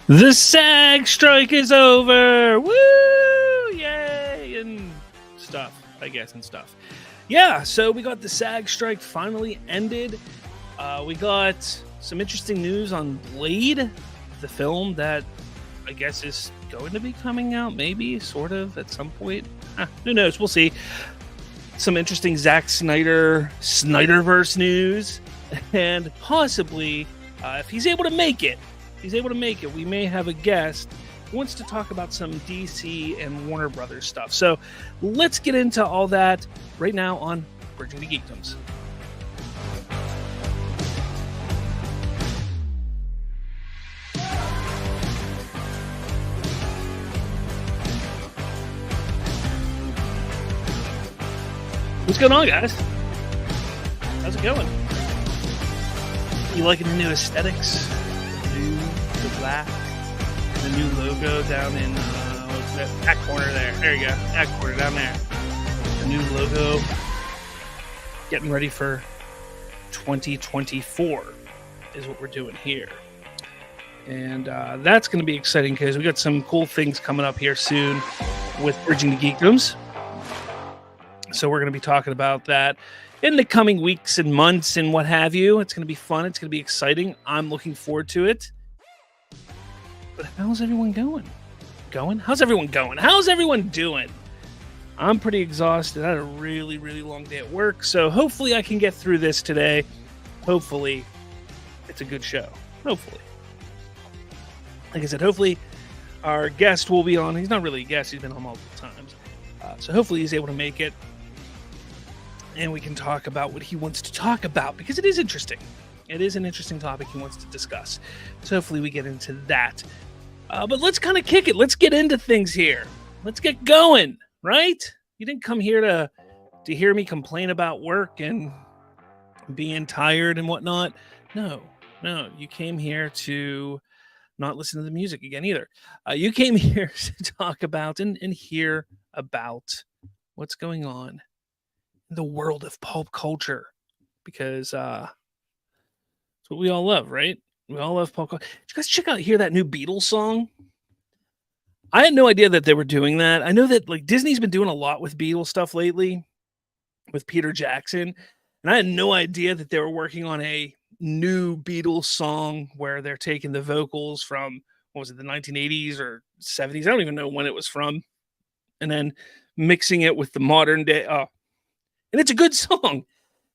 The SAG Strike is over! Woo! Yay! And stuff, I guess, and stuff. Yeah, so we got the SAG Strike finally ended. We got some interesting news on Blade, the film that I guess is going to be coming out, maybe, sort of, at some point. Who knows? We'll see. Some interesting Zack Snyderverse news, and possibly, if he's able to make it, we may have a guest who wants to talk about some DC and Warner Brothers stuff. So let's get into all that right now on Bridging the Geekdoms. What's going on, guys? How's it going? You liking the new aesthetics? The black, the new logo down in that corner there. There you go, that corner down there. The new logo. Getting ready for 2024 is what we're doing here, and that's going to be exciting because we got some cool things coming up here soon with Bridging the Geekdoms. So we're going to be talking about that in the coming weeks and months and what have you. It's going to be fun. It's going to be exciting. I'm looking forward to it. But how's everyone going? How's everyone going? How's everyone doing? I'm pretty exhausted. I had a really, really long day at work. So hopefully I can get through this today. Hopefully it's a good show. Hopefully. Like I said, hopefully our guest will be on. He's not really a guest. He's been on multiple times. So hopefully he's able to make it. And we can talk about what he wants to talk about, because it is interesting. It is an interesting topic he wants to discuss. So hopefully we get into that. But let's kind of kick it. Let's get into things here. Let's get going, right? You didn't come here to hear me complain about work and being tired and whatnot. No. You came here to not listen to the music again either. You came here to talk about and hear about what's going on in the world of pulp culture. Because it's what we all love, right? We all love pulp culture. Did you guys hear that new Beatles song? I had no idea that they were doing that. I know that like Disney's been doing a lot with Beatles stuff lately with Peter Jackson. And I had no idea that they were working on a new Beatles song where they're taking the vocals from, what was it, the 1980s or 70s? I don't even know when it was from. And then mixing it with the modern day. And it's a good song.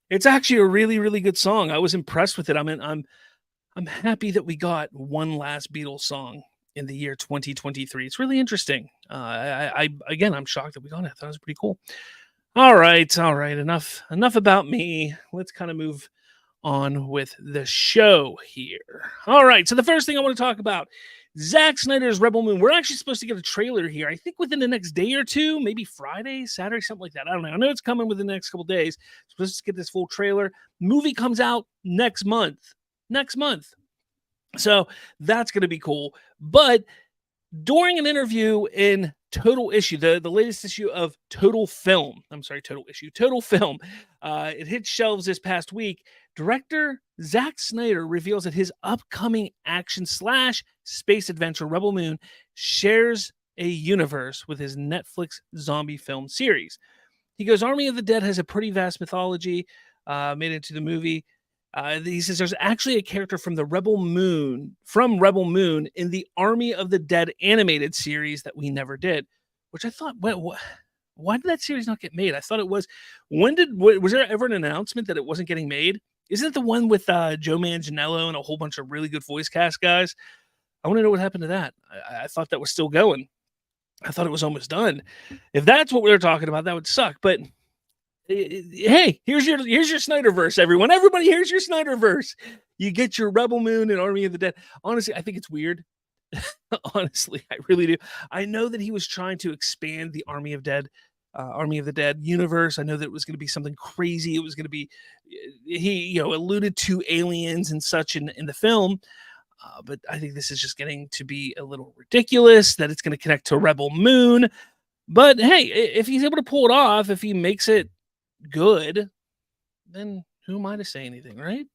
It's actually a really, really good song. I was impressed with it. I'm happy that we got one last Beatles song in the year 2023. It's really interesting. I'm shocked that we got it. I thought it was pretty cool. All right. Enough about me. Let's kind of move on with the show here. All right. So the first thing I want to talk about, Zack Snyder's Rebel Moon. We're actually supposed to get a trailer here, I think within the next day or two, maybe Friday, Saturday, something like that. I don't know. I know it's coming within the next couple days. Supposed to get this full trailer. Movie comes out next month. So that's going to be cool. But during an interview in Total Issue, the latest issue of Total Film, it hit shelves this past week. Director Zack Snyder reveals that his upcoming action/space adventure Rebel Moon shares a universe with his Netflix zombie film series. He goes, Army of the Dead has a pretty vast mythology made into the movie. He says there's actually a character from Rebel Moon in the Army of the Dead animated series that we never did, which I thought, why did that series not get made? I thought it was. Was there ever an announcement that it wasn't getting made? Isn't it the one with Joe Manganiello and a whole bunch of really good voice cast guys? I want to know what happened to that. I thought that was still going. I thought it was almost done. If that's what we were talking about, that would suck. But hey, here's your Snyderverse, everyone. Everybody, here's your Snyderverse. You get your Rebel Moon and Army of the Dead. Honestly, I think it's weird. Honestly, I really do. I know that he was trying to expand the Army of the Dead universe. I know that it was going to be something crazy. It was going to be, he alluded to aliens and such in the film. But I think this is just getting to be a little ridiculous that it's going to connect to Rebel Moon. But hey, if he's able to pull it off, if he makes it good, then who am I to say anything, right?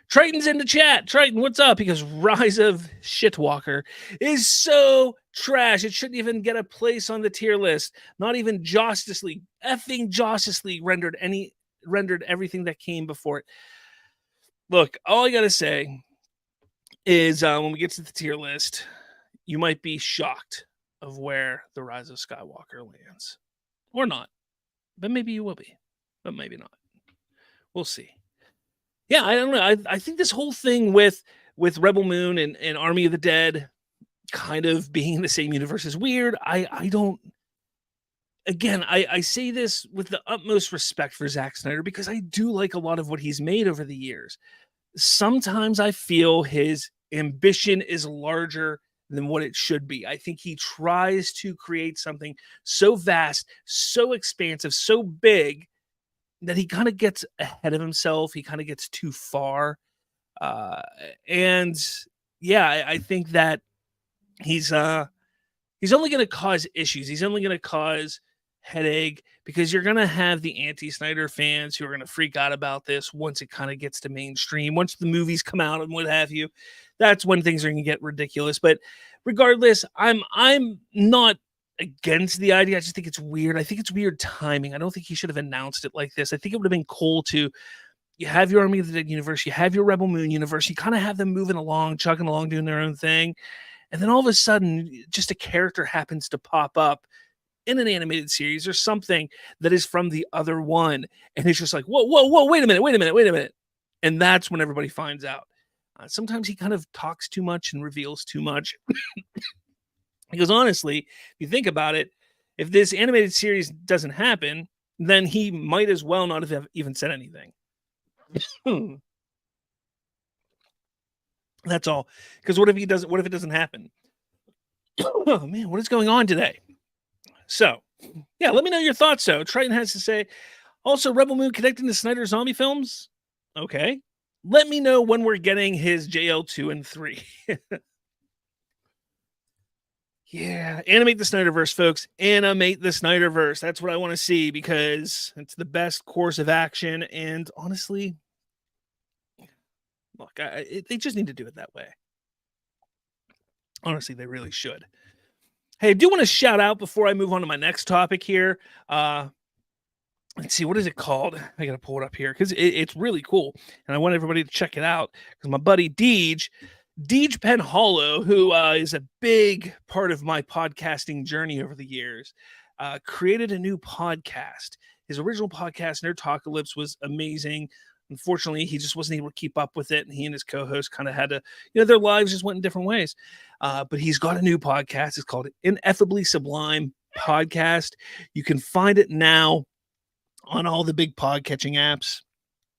Triton's in the chat. Triton, what's up? Because Rise of Shitwalker is so trash. It shouldn't even get a place on the tier list. Not even Justice League. Effing Justice League rendered everything that came before it. Look, all I gotta say is when we get to the tier list, you might be shocked of where the Rise of Skywalker lands. Or not. But maybe you will be. But maybe not. We'll see. Yeah, I don't know. I think this whole thing with Rebel Moon and Army of the Dead kind of being in the same universe is weird. I don't. Again, I say this with the utmost respect for Zack Snyder because I do like a lot of what he's made over the years. Sometimes I feel his ambition is larger than what it should be. I think he tries to create something so vast, so expansive, so big that he kind of gets ahead of himself. He kind of gets too far. And yeah, I think that he's only going to cause issues. He's only going to cause headache because you're going to have the anti-Snyder fans who are going to freak out about this once it kind of gets to mainstream, once the movies come out and what have you. That's when things are going to get ridiculous. But regardless, I'm not against the idea. I just think it's weird. I think it's weird timing. I don't think he should have announced it like this. I think it would have been cool to you have your Army of the Dead universe, you have your Rebel Moon universe, you kind of have them moving along, chugging along, doing their own thing. And then all of a sudden, just a character happens to pop up in an animated series or something that is from the other one. And it's just like, whoa, wait a minute. And that's when everybody finds out. Sometimes he kind of talks too much and reveals too much. Because honestly, if you think about it, if this animated series doesn't happen, then he might as well not have even said anything. That's all. Because what if it doesn't happen? Oh man, what is going on today? So, yeah, let me know your thoughts. So, Triton has to say, also Rebel Moon connecting to Snyder zombie films. Okay, let me know when we're getting his JL2 and 3. Yeah, animate the Snyderverse, folks. Animate the Snyderverse. That's what I want to see because it's the best course of action. And honestly, look, they just need to do it that way. Honestly, they really should. Hey, I do want to shout out before I move on to my next topic here. Let's see, what is it called? I got to pull it up here because it's really cool. And I want everybody to check it out because my buddy Deej Penn Hollow, who is a big part of my podcasting journey over the years, created a new podcast. His original podcast, Nerdtalkalypse, was amazing. Unfortunately, he just wasn't able to keep up with it, and he and his co-host kind of had to, their lives just went in different ways. But he's got a new podcast. It's called Ineffably Sublime Podcast. You can find it now on all the big podcatching apps.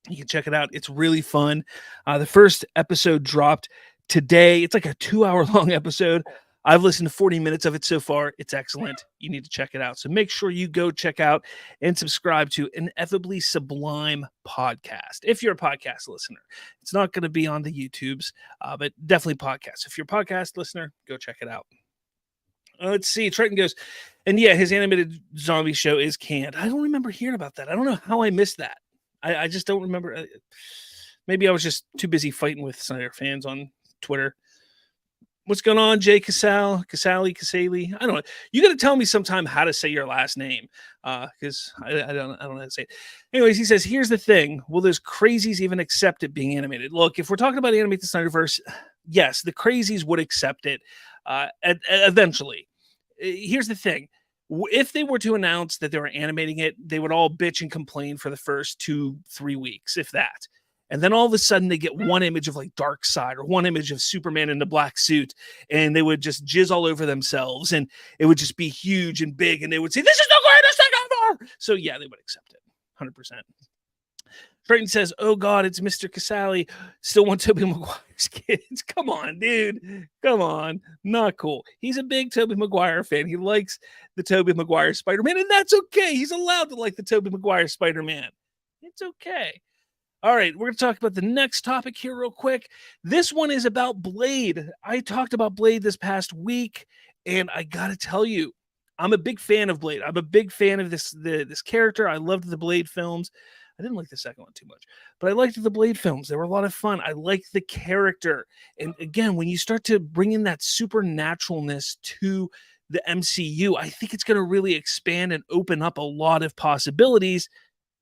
You can check it out. It's really fun. The first episode dropped today. It's like a 2-hour long episode. I've listened to 40 minutes of it so far. It's excellent. You need to check it out. So make sure you go check out and subscribe to Ineffably Sublime Podcast. If you're a podcast listener, it's not going to be on the YouTubes, but definitely podcasts. If you're a podcast listener, go check it out. Let's see. Triton goes, and yeah, his animated zombie show is canned. I don't remember hearing about that. I don't know how I missed that. I just don't remember. Maybe I was just too busy fighting with Snyder fans on Twitter. What's going on, Jay Casali? I don't know. You got to tell me sometime how to say your last name, because I don't know how to say it. Anyways, he says, here's the thing. Will those crazies even accept it being animated? Look, if we're talking about animate the Snyderverse, yes, the crazies would accept it eventually. Here's the thing. If they were to announce that they were animating it, they would all bitch and complain for the first 2-3 weeks, if that. And then all of a sudden they get one image of like Darkseid or one image of Superman in the black suit, and they would just jizz all over themselves, and it would just be huge and big, and they would say, "This is the greatest thing ever." So yeah, they would accept it 100%. Triton says, "Oh God, it's Mr. Casali. Still want Tobey Maguire's kids." Come on, dude. Come on. Not cool. He's a big Tobey Maguire fan. He likes the Tobey Maguire Spider-Man, and that's okay. He's allowed to like the Tobey Maguire Spider-Man. It's okay. All right, we're going to talk about the next topic here real quick. This one is about Blade. I talked about Blade this past week, and I got to tell you, I'm a big fan of Blade. I'm a big fan of this character. I loved the Blade films. I didn't like the second one too much, but I liked the Blade films. They were a lot of fun. I liked the character. And again, when you start to bring in that supernaturalness to the MCU, I think it's going to really expand and open up a lot of possibilities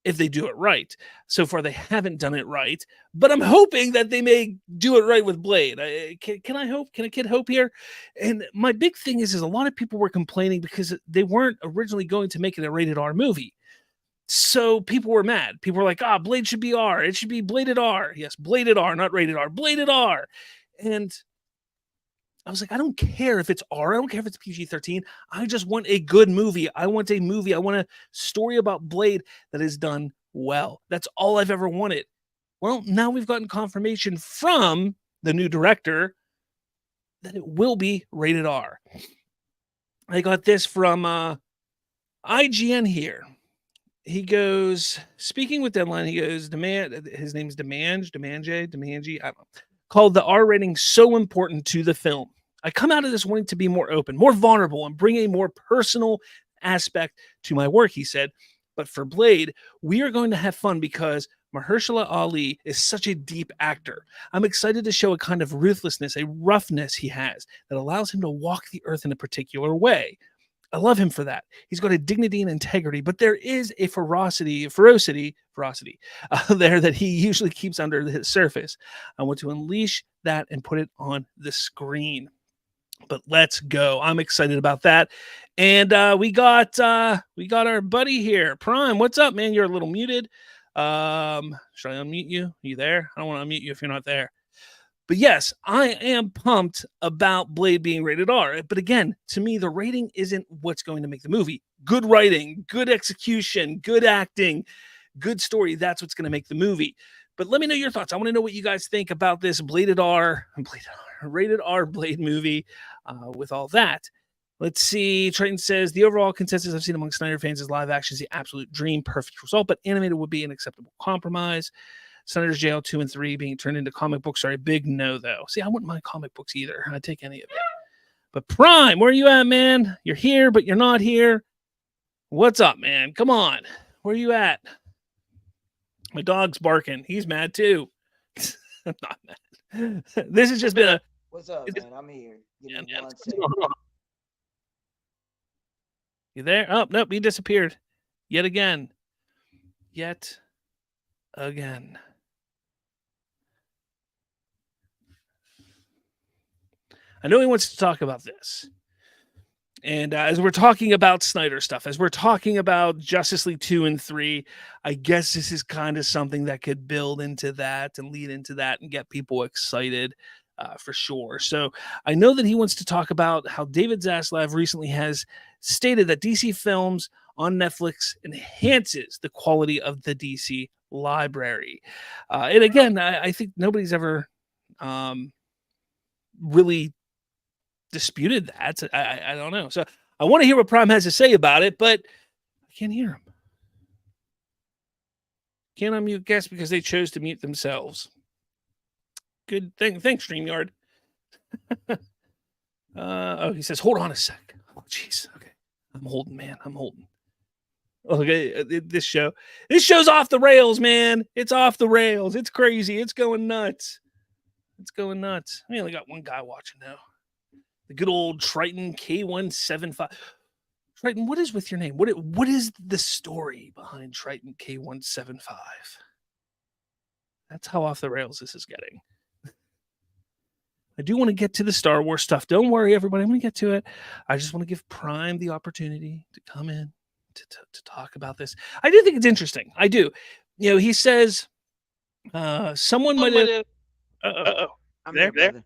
if they do it right. So far, they haven't done it right, but I'm hoping that they may do it right with Blade. Can I hope? Can a kid hope here? And my big thing is a lot of people were complaining because they weren't originally going to make it a rated R movie. So people were mad. People were like, Blade should be R. It should be bladed R. Yes, bladed R, not rated R. Bladed R. And I was like, I don't care if it's R. I don't care if it's PG-13. I just want a good movie. I want a movie. I want a story about Blade that is done well. That's all I've ever wanted. Well, now we've gotten confirmation from the new director that it will be rated R. I got this from IGN here. He goes, speaking with Deadline, he goes, his name's Demange, I don't know, called the R rating so important to the film. I come out of this wanting to be more open, more vulnerable, and bring a more personal aspect to my work, he said. But for Blade, we are going to have fun because Mahershala Ali is such a deep actor. I'm excited to show a kind of ruthlessness, a roughness he has that allows him to walk the earth in a particular way. I love him for that. He's got a dignity and integrity, but there is a ferocity there that he usually keeps under the surface. I want to unleash that and put it on the screen. But let's go. I'm excited about that. And we got our buddy here, Prime. What's up, man? You're a little muted. Should I unmute you? Are you there? I don't want to unmute you if you're not there. But yes, I am pumped about Blade being rated R. But again, to me, the rating isn't what's going to make the movie. Good writing, good execution, good acting, good story. That's what's going to make the movie. But let me know your thoughts. I want to know what you guys think about this rated R Blade movie with all that. Let's see. Triton says, the overall consensus I've seen among Snyder fans is live action is the absolute dream, perfect result, but animated would be an acceptable compromise. Snyder's Jail 2 and 3 being turned into comic books are a big no, though. See, I wouldn't mind comic books either. I'd take any of it. But Prime, where are you at, man? You're here, but you're not here. What's up, man? Come on. Where are you at? My dog's barking. He's mad, too. I'm not mad. This has just been a... What's up, man? I'm here. Give me 1 second. You there? Oh, nope. He disappeared. Yet again. I know he wants to talk about this. And as we're talking about Snyder stuff, as we're talking about Justice League 2 and 3, I guess this is kind of something that could build into that and lead into that and get people excited for sure. So I know that he wants to talk about how David Zaslav recently has stated that DC films on Netflix enhances the quality of the DC library. And again, I think nobody's ever really disputed that. I don't know. So I want to hear what Prime has to say about it, but I can't hear him. Can't unmute guests because they chose to mute themselves. Good thing. Thanks, StreamYard. He says, hold on a sec. Oh, jeez. Okay. I'm holding, man. I'm holding. Okay, this show's off the rails, man. It's off the rails. It's crazy. It's going nuts. We only got one guy watching now. The good old Triton K175. Triton, what is with your name? What is the story behind Triton K175? That's how off the rails this is getting. I do want to get to the Star Wars stuff. Don't worry, everybody. I'm going to get to it. I just want to give Prime the opportunity to come in to talk about this. I do think it's interesting. I do. You know, he says someone might have... I'm there? Brother.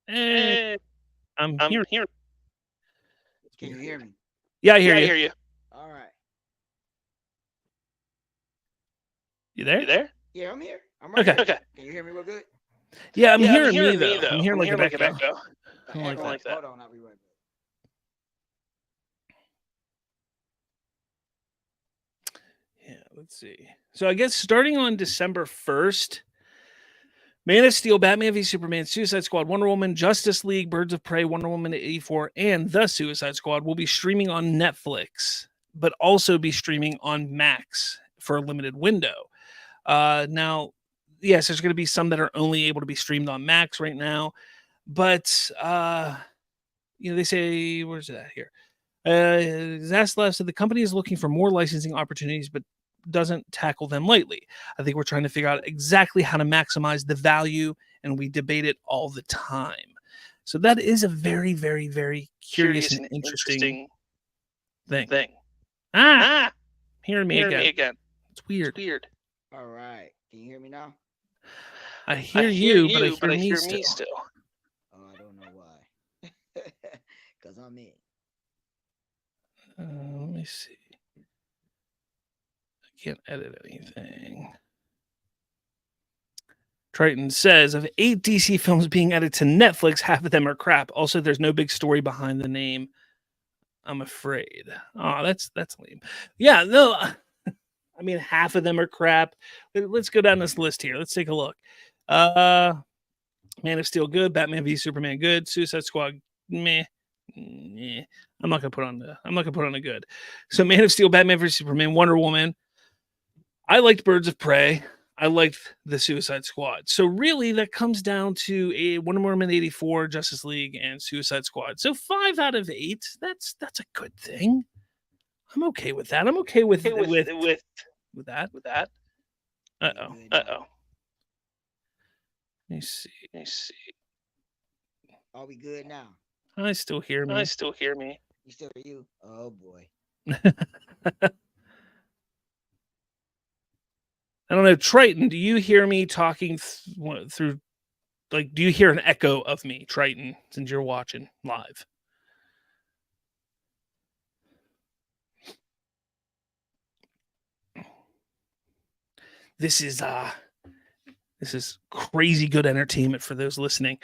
Hey. I'm here. Can you hear me? Yeah, I hear you. All right. You there? Yeah, I'm here. I'm right Okay. here. Can you hear me real good? Yeah, I'm hearing me, though. I'm hearing like an echo. I don't like that. Hold on, I'll be right back. Yeah, let's see. So I guess starting on December 1st, Man of Steel, Batman v Superman, Suicide Squad, Wonder Woman, Justice League, Birds of Prey, Wonder Woman 84, and The Suicide Squad will be streaming on Netflix, but also be streaming on Max for a limited window. Now, yes, there's going to be some that are only able to be streamed on Max right now, but they say, where's that here? Zaslav said the company is looking for more licensing opportunities, but doesn't tackle them lightly. I think we're trying to figure out exactly how to maximize the value, and we debate it all the time. So that is a very, very, very curious and interesting thing. Hearing me again. It's weird. All right. Can you hear me now? I hear you, but I hear me still. Oh, I don't know why. Because I'm in. Let me see. I can't edit anything. Triton says, of 8 DC films being added to Netflix, half of them are crap. Also, there's no big story behind the name, I'm afraid. Oh, that's lame. Yeah, no. I mean, half of them are crap. Let's go down this list here. Let's take a look. Man of Steel, good. Batman v Superman, good. Suicide Squad, meh. I'm not gonna put on a good. So Man of Steel, Batman v Superman, Wonder Woman. I liked Birds of Prey. I liked the Suicide Squad. So really, that comes down to a Wonder Woman 84, Justice League, and Suicide Squad. So 5 out of 8. That's a good thing. I'm okay with that. I'm okay with that. Uh-oh. Let me see. Are we good now? I still hear me. You still hear you? Oh boy. I don't know, Triton, do you hear me talking through, like, do you hear an echo of me, Triton, since you're watching live? This is crazy good entertainment for those listening.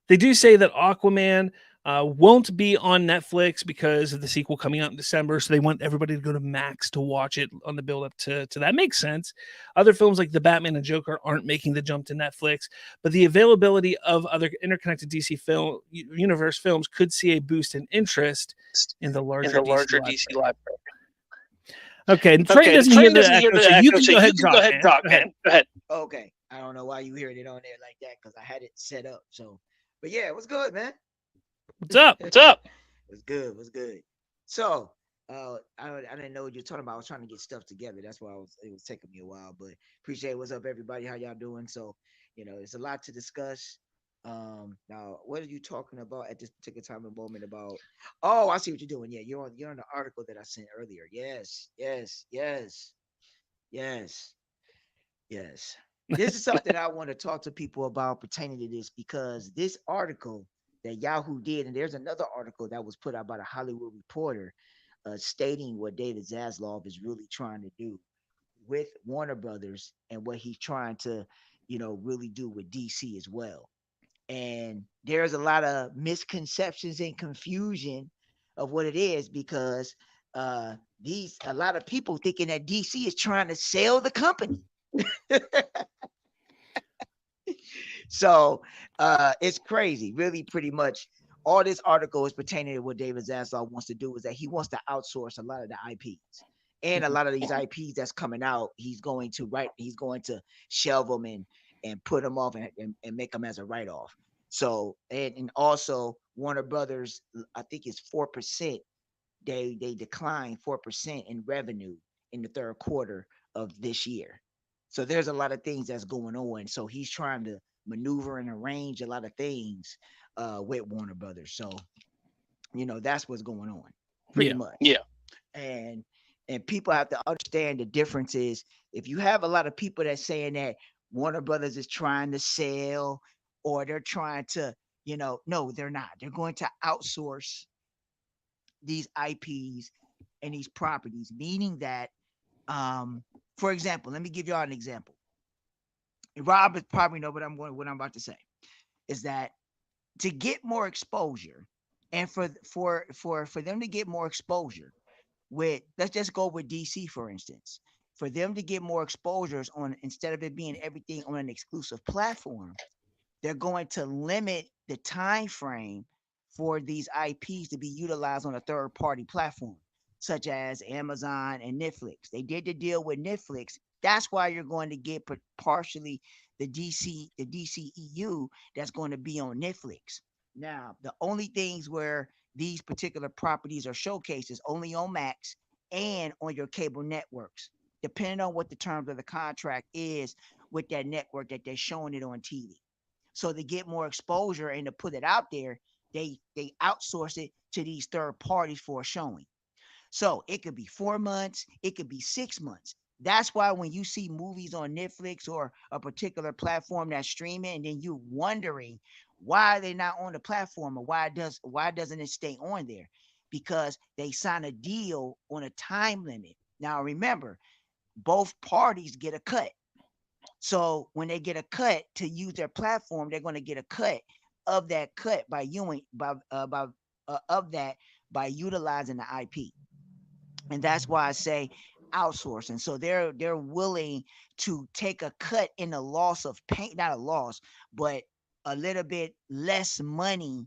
They do say that Aquaman won't be on Netflix because of the sequel coming out in December. So they want everybody to go to Max to watch it on the build up to that. Makes sense. Other films like The Batman and Joker aren't making the jump to Netflix, but the availability of other interconnected DC film universe films could see a boost in interest in the larger DC library. Okay, Trey doesn't hear the echo, so you can go ahead and talk, man. Go ahead. Okay. I don't know why you hearing it on there like that because I had it set up. So, but yeah, what's good, man? What's up? What's good? So, I didn't know what you're talking about. I was trying to get stuff together. That's why it was taking me a while. But appreciate it. What's up, everybody? How y'all doing? So, it's a lot to discuss. Now, what are you talking about at this particular time and moment about? Oh, I see what you're doing. Yeah, you're on the article that I sent earlier. Yes. This is something I want to talk to people about pertaining to this because this article that Yahoo did, and there's another article that was put out by the Hollywood Reporter stating what David Zaslav is really trying to do with Warner Brothers and what he's trying to, really do with DC as well. And there's a lot of misconceptions and confusion of what it is because a lot of people thinking that DC is trying to sell the company. So it's crazy. Really, pretty much all this article is pertaining to what David Zaslav wants to do is that he wants to outsource a lot of the IPs. And a lot of these IPs that's coming out, he's going to shelve them and put them off and make them as a write-off. So and also Warner Brothers, I think it's 4%. They declined 4% in revenue in the third quarter of this year. So there's a lot of things that's going on. So he's trying to maneuver and arrange a lot of things with Warner Brothers. So, that's what's going on pretty much. Yeah. And people have to understand the difference is if you have a lot of people that's saying that Warner Brothers is trying to sell or they're trying to, no, they're not. They're going to outsource these IPs and these properties, meaning that, for example, let me give y'all an example. Rob is probably know what I'm about to say is that to get more exposure and for them to get more exposure with, let's just go with DC, for instance, for them to get more exposures on, instead of it being everything on an exclusive platform, they're going to limit the time frame for these IPs to be utilized on a third party platform. such as Amazon and Netflix. They did the deal with Netflix. That's why you're going to get partially the DCEU that's going to be on Netflix. Now, the only things where these particular properties are showcased is only on Max and on your cable networks, depending on what the terms of the contract is with that network that they're showing it on TV. So to get more exposure and to put it out there, they outsource it to these third parties for a showing. So it could be 4 months, it could be 6 months. That's why when you see movies on Netflix or a particular platform that's streaming, and then you're wondering why they're not on the platform or why doesn't it stay on there? Because they sign a deal on a time limit. Now remember, both parties get a cut. So when they get a cut to use their platform, they're going to get a cut of that cut of that by utilizing the IP. And that's why I say outsourcing. So they're willing to take a cut in the loss of paint, not a loss, but a little bit less money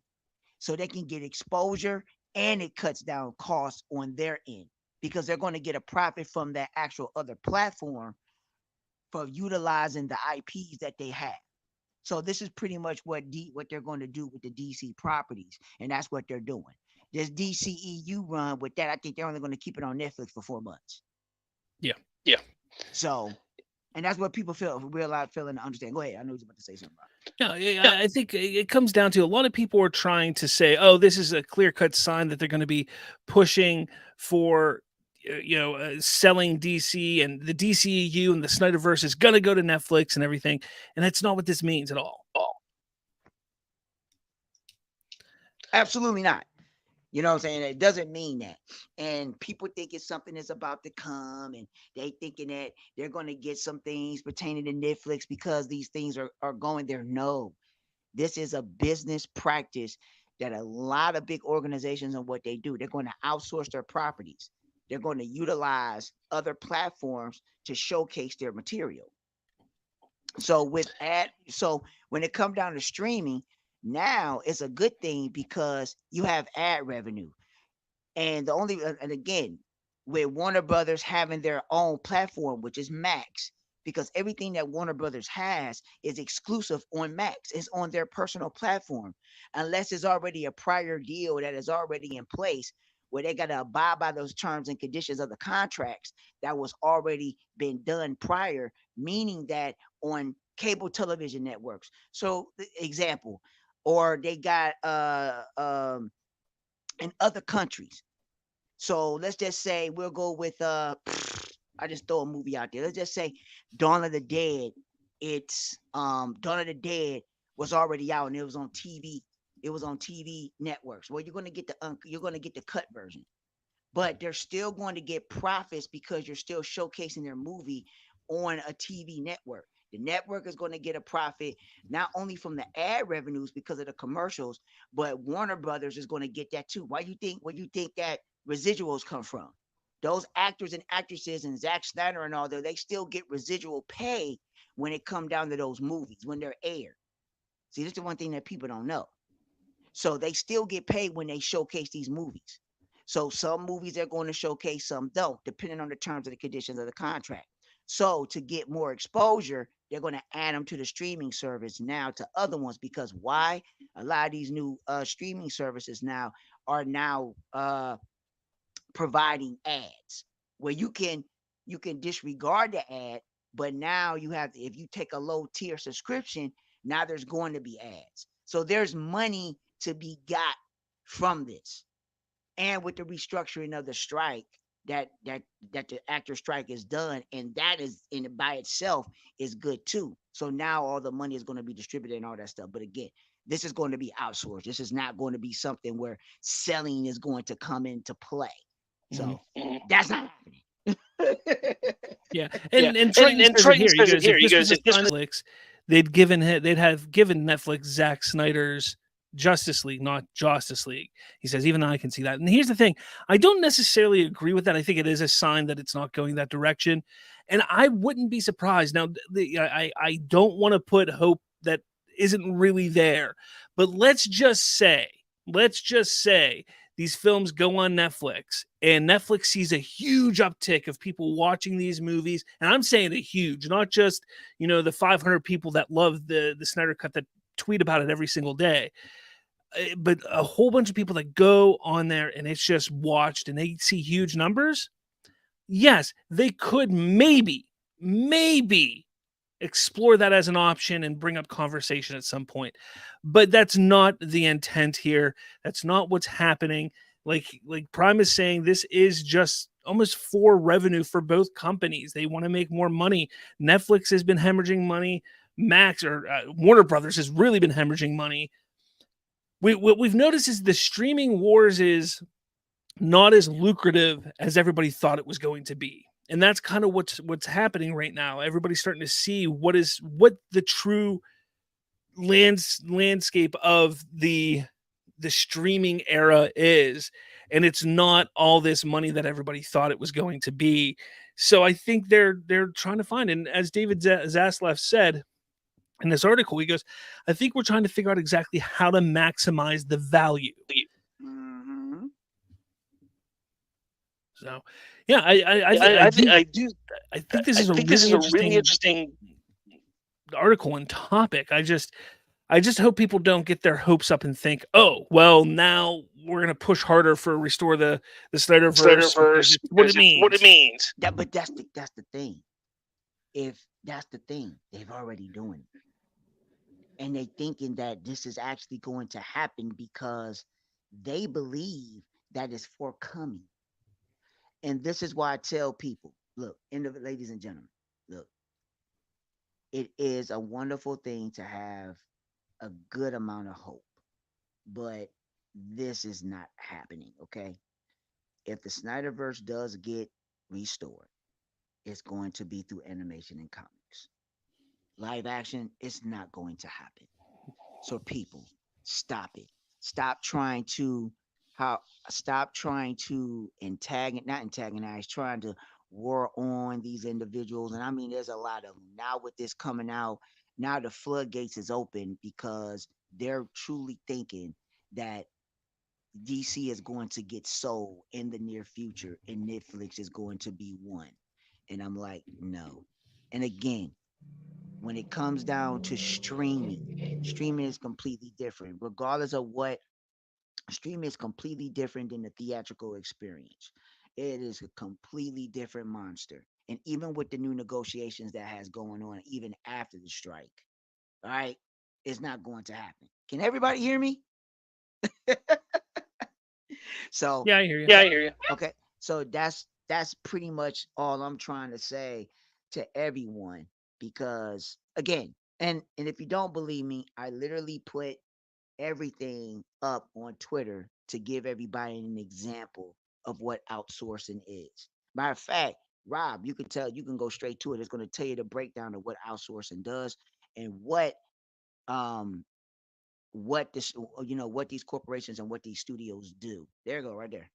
so they can get exposure, and it cuts down costs on their end because they're going to get a profit from that actual other platform for utilizing the IPs that they have. So this is pretty much what they're going to do with the DC properties, and that's what they're doing. This DCEU run with that, I think they're only going to keep it on Netflix for 4 months. Yeah. So, and that's what people realize, feeling to understand. Go ahead. I know you're about to say something about it. Yeah, I think it comes down to a lot of people are trying to say, oh, this is a clear-cut sign that they're going to be pushing for selling DC, and the DCEU and the Snyderverse is going to go to Netflix and everything. And that's not what this means at all. Absolutely not. You know what I'm saying? It doesn't mean that. And people think it's something that's about to come, and they thinking that they're going to get some things pertaining to Netflix because these things are going there. No, this is a business practice that a lot of big organizations and what they do. They're going to outsource their properties. They're going to utilize other platforms to showcase their material. So when it comes down to streaming, now it's a good thing because you have ad revenue. And again, with Warner Brothers having their own platform, which is Max, because everything that Warner Brothers has is exclusive on Max. It's on their personal platform, unless it's already a prior deal that is already in place where they got to abide by those terms and conditions of the contracts that was already been done prior, meaning that on cable television networks. So, example, or they got in other countries. So let's just say we'll go with I just throw a movie out there. Let's just say Dawn of the Dead. It's Dawn of the Dead was already out and it was on TV. It was on TV networks. Well, you're going to get the cut version, but they're still going to get profits because you're still showcasing their movie on a TV network. The network is going to get a profit not only from the ad revenues because of the commercials, but Warner Brothers is going to get that too. Where you think that residuals come from? Those actors and actresses and Zack Snyder and all that, they still get residual pay when it come down to those movies when they're aired. See, this is one thing that people don't know. So they still get paid when they showcase these movies. So some movies they're going to showcase, some don't, depending on the terms and the conditions of the contract. So to get more exposure, they're going to add them to the streaming service now to other ones because why? A lot of these new streaming services now are providing ads where you can disregard the ad, but now you have if you take a low tier subscription, now there's going to be ads. So there's money to be got from this. And with the restructuring of the strike, that the actor strike is done, and that is in by itself is good too. So now all the money is going to be distributed and all that stuff. But again, this is going to be outsourced. This is not going to be something where selling is going to come into play. So that's not happening. Yeah, and Triton says it here. He goes, if this was Netflix, they'd have given Netflix Zack Snyder's Justice League, not Justice League. He says, even I can see that. And here's the thing. I don't necessarily agree with that. I think it is a sign that it's not going that direction. And I wouldn't be surprised. Now, I don't want to put hope that isn't really there. But let's just say these films go on Netflix, and Netflix sees a huge uptick of people watching these movies. And I'm saying a huge, not just, the 500 people that love the Snyder Cut that tweet about it every single day, but a whole bunch of people that go on there and it's just watched and they see huge numbers. Yes, they could maybe explore that as an option and bring up conversation at some point. But that's not the intent here. That's not what's happening. Like Prime is saying, this is just almost for revenue for both companies. They want to make more money. Netflix has been hemorrhaging money. Max or Warner Brothers has really been hemorrhaging money. What we've noticed is the streaming wars is not as lucrative as everybody thought it was going to be. And that's kind of what's happening right now. Everybody's starting to see what the true landscape of the streaming era is, and it's not all this money that everybody thought it was going to be. So I think they're trying to find, and as David Zaslav said in this article, he goes, I think we're trying to figure out exactly how to maximize the value. Mm-hmm. So, yeah, I think this is a really interesting article and topic. I just hope people don't get their hopes up and think, oh, well, now we're gonna push harder for restore the Snyderverse. What it means. But that's the thing. If that's the thing, they've already doing it. And they thinking that this is actually going to happen because they believe that it's forthcoming. And this is why I tell people, look, ladies and gentlemen, look, it is a wonderful thing to have a good amount of hope, but this is not happening, okay? If the Snyderverse does get restored, it's going to be through animation and comics. Live action, it's not going to happen. So people, stop it. Stop trying to how stop trying to not antagonize, trying to war on these individuals. And I mean, there's a lot of them. Now with this coming out, now the floodgates is open because they're truly thinking that DC is going to get sold in the near future and Netflix is going to be one. And I'm like, no. And again, when it comes down to streaming is completely different. Regardless of what, streaming is completely different than the theatrical experience. It is a completely different monster. And even with the new negotiations that has going on, even after the strike, all right, it's not going to happen. Can everybody hear me? So Yeah, I hear you. Yeah, I hear you. okay, so that's pretty much all I'm trying to say to everyone because again, and if you don't believe me, I literally put everything up on Twitter to give everybody an example of what outsourcing is. Matter of fact, Rob, you can go straight to it. It's going to tell you the breakdown of what outsourcing does and um what this what these corporations and what these studios do. There you go, right there.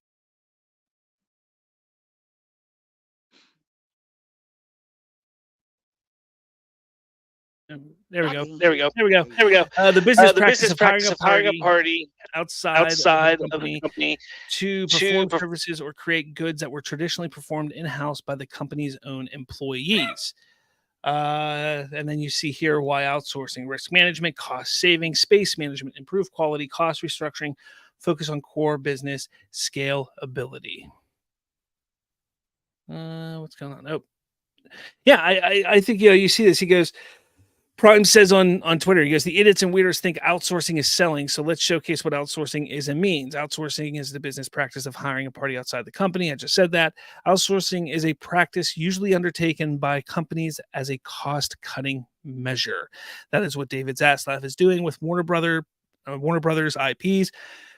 There we go. Okay. There we go. There we go. There we go. The business The practice business of hiring practice a of hiring a party party outside of outside a of a company company to to perform perform. services or create goods that were traditionally performed in-house by the company's own employees. And then you see here why outsourcing: risk management, cost saving, space management, improved quality, cost restructuring, focus on core business scalability. What's going on? Oh, yeah, I think you see this. He goes, Prime says on Twitter, he goes, the idiots and weirdos think outsourcing is selling, so let's showcase what outsourcing is and means. Outsourcing is the business practice of hiring a party outside the company. I just said that. Outsourcing is a practice usually undertaken by companies as a cost-cutting measure. That is what David Zaslav is doing with Warner Brothers IPs,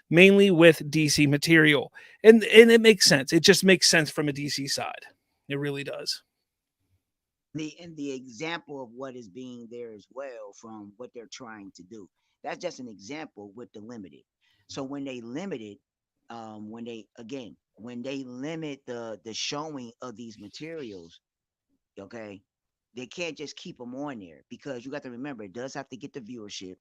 mainly with DC material. And it makes sense. It just makes sense from a DC side. It really does. The example of what is being there as well from what they're trying to do. That's just an example with the limited. So when they limit it, when they limit the showing of these materials, okay, they can't just keep them on there because you got to remember it does have to get the viewership,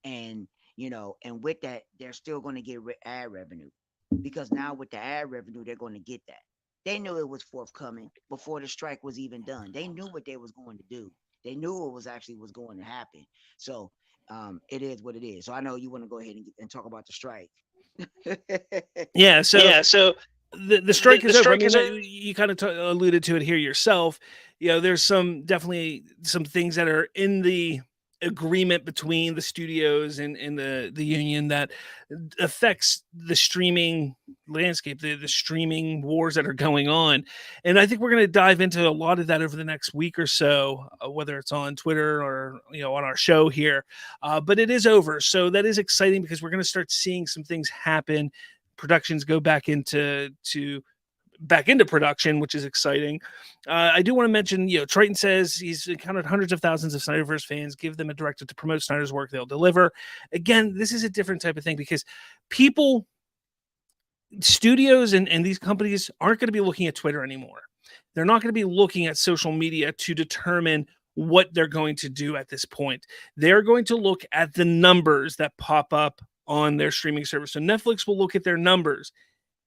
and and with that they're still going to get ad revenue. because now with the ad revenue, they're going to get that. They knew it was forthcoming before the strike was even done. They knew what they was going to do. They knew it was actually was going to happen. So it is what it is. So I know you want to go ahead and talk about the strike. Yeah. So Yeah. So the strike is over. I strike mean, is over. you kind of alluded to it here yourself. There's definitely some things that are in the agreement between the studios and the union that affects the streaming landscape, the streaming wars that are going on. And I think we're going to dive into a lot of that over the next week or so, whether it's on Twitter or on our show here. But it is over, so that is exciting because we're going to start seeing some things happen. Productions go back into production, which is exciting. I do want to mention, Triton says he's encountered hundreds of thousands of Snyderverse fans. Give them a directive to promote Snyder's work; they'll deliver. Again, this is a different type of thing because studios and these companies aren't going to be looking at Twitter anymore. They're not going to be looking at social media to determine what they're going to do at this point. They're going to look at the numbers that pop up on their streaming service. So Netflix will look at their numbers.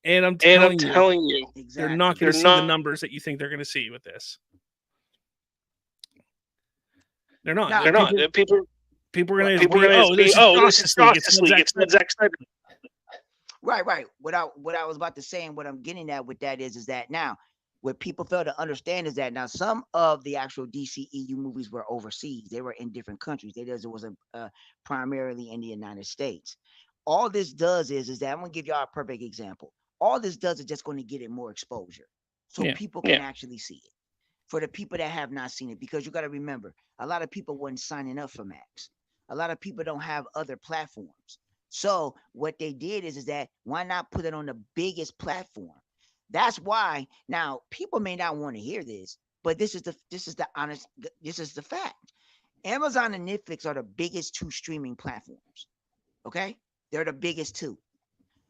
And I'm telling you, exactly. they're not going to see the numbers that you think they're going to see with this. They're not. No, They're not. People are going to be, this is Justice League. It's Zack Snyder. Right. What I was about to say and what I'm getting at with that is that now what people fail to understand is that now some of the actual DCEU movies were overseas. They were in different countries. It wasn't primarily in the United States. All this does is that I'm going to give y'all a perfect example. All this does is just going to get it more exposure so people can actually see it. For the people that have not seen it, because you got to remember, a lot of people weren't signing up for Max. A lot of people don't have other platforms. So what they did is that why not put it on the biggest platform? That's why now people may not want to hear this, but this is the fact. Amazon and Netflix are the biggest two streaming platforms. Okay, they're the biggest two.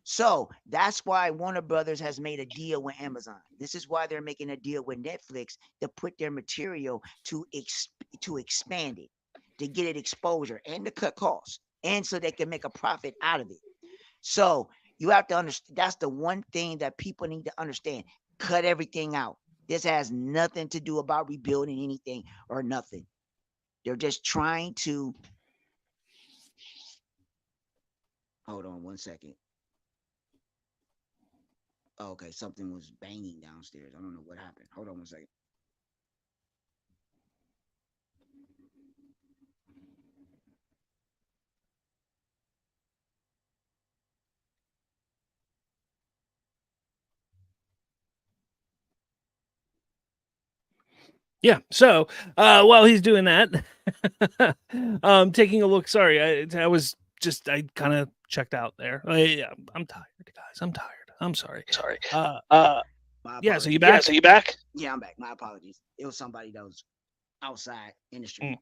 So that's why Warner Brothers has made a deal with Amazon. This is why they're making a deal with Netflix to put their material to expand it, to get it exposure and to cut costs, and so they can make a profit out of it. So you have to understand. That's the one thing that people need to understand. Cut everything out. This has nothing to do about rebuilding anything or nothing. They're just trying to. Hold on one second. Oh, okay, something was banging downstairs. I don't know what happened. Hold on one second. Yeah. So while he's doing that, taking a look. Sorry, I kind of checked out there. I'm tired, guys. I'm tired. I'm sorry. Sorry. Yeah. So you back? Yeah, I'm back. My apologies. It was somebody that was outside in the street.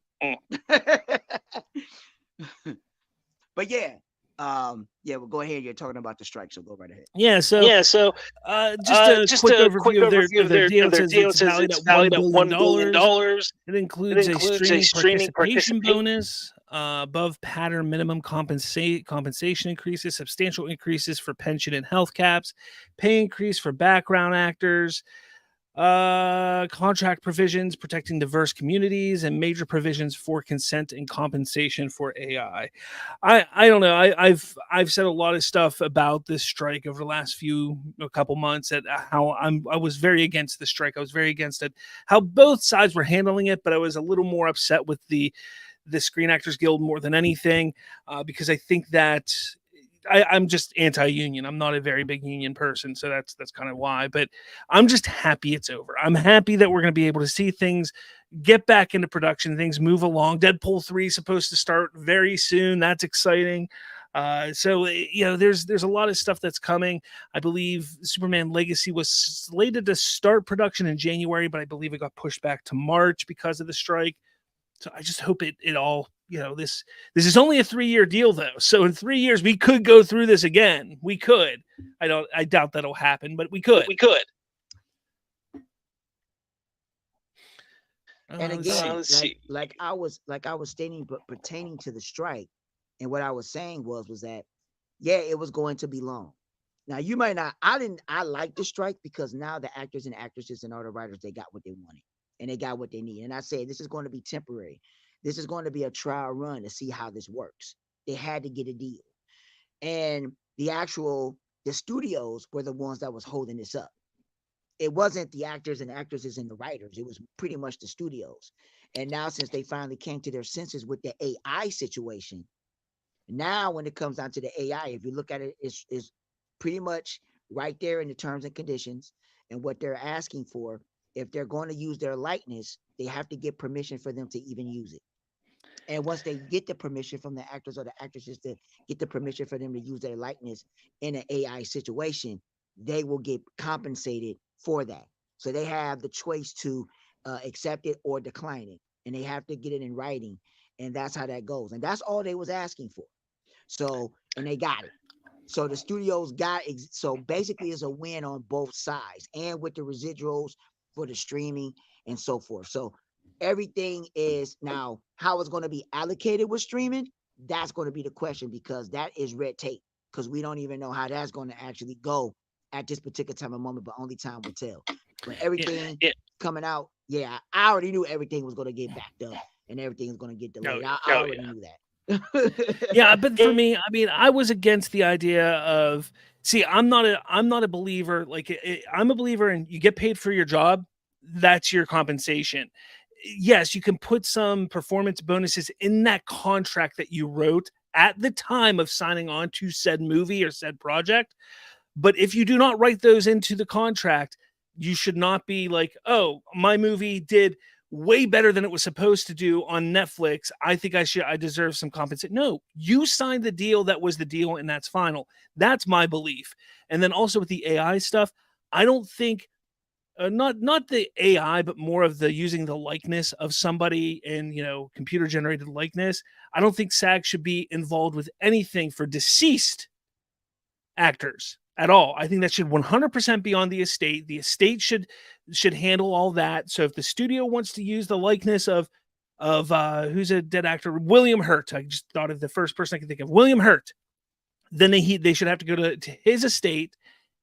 But yeah. Well, go ahead. You're talking about the strike, so go right ahead. Yeah. So just a quick overview of their deal. It's valued at $1 billion. It includes a streaming participation bonus, above pattern minimum compensation increases, substantial increases for pension and health caps, pay increase for background actors, contract provisions protecting diverse communities, and major provisions for consent and compensation for AI. I don't know. I've said a lot of stuff about this strike over the last couple months at how I was very against the strike. I was very against it, how both sides were handling it, but I was a little more upset with the Screen Actors Guild more than anything, because I think that I'm just anti-union. I'm not a very big union person, so that's kind of why. But I'm just happy it's over. I'm happy that we're going to be able to see things get back into production, things move along. Deadpool 3 is supposed to start very soon. That's exciting. So there's a lot of stuff that's coming. I believe Superman Legacy was slated to start production in January, but I believe it got pushed back to March because of the strike. So I just hope it all, this is only a 3-year deal though. So in 3 years we could go through this again. We could. I doubt that'll happen, but we could. And again, like I was stating, but pertaining to the strike, and what I was saying was that, yeah, it was going to be long. Now you might not. I like the strike because now the actors and actresses and all the writers, they got what they wanted and they got what they need. And I say this is going to be temporary. This is going to be a trial run to see how this works. They had to get a deal, and the studios were the ones that was holding this up. It wasn't the actors and actresses and the writers. It was pretty much the studios. And now since they finally came to their senses with the AI situation, now when it comes down to the AI, if you look at it, it's pretty much right there in the terms and conditions and what they're asking for. If they're going to use their likeness, they have to get permission for them to even use it. And once they get the permission from the actors or the actresses to get the permission for them to use their likeness in an AI situation, they will get compensated for that. So they have the choice to accept it or decline it, and they have to get it in writing, and that's how that goes. And that's all they was asking for. So, and they got it. So the studios so basically it's a win on both sides, and with the residuals for the streaming and so forth. So everything is now how it's going to be allocated with streaming. That's going to be the question, because that is red tape, because we don't even know how that's going to actually go at this particular time of moment, but only time will tell. But everything coming out, I already knew everything was going to get backed up and everything is going to get delayed. I already knew that. Yeah, but for me, I mean, I was against the idea of, see, I'm not a believer. Like, I'm a believer in you get paid for your job. That's your compensation. Yes, you can put some performance bonuses in that contract that you wrote at the time of signing on to said movie or said project. But if you do not write those into the contract, you should not be like, oh, my movie did way better than it was supposed to do on Netflix. I think I deserve some compensation. No, you signed the deal. That was the deal, and that's final. That's my belief. And then also with the AI stuff, I don't think not the AI, but more of the using the likeness of somebody and, computer generated likeness. I don't think SAG should be involved with anything for deceased actors at all. I think that should 100% be on the estate. The estate should handle all that. So if the studio wants to use the likeness of who's a dead actor, William Hurt, I just thought of the first person I could think of, William Hurt, then they should have to go to his estate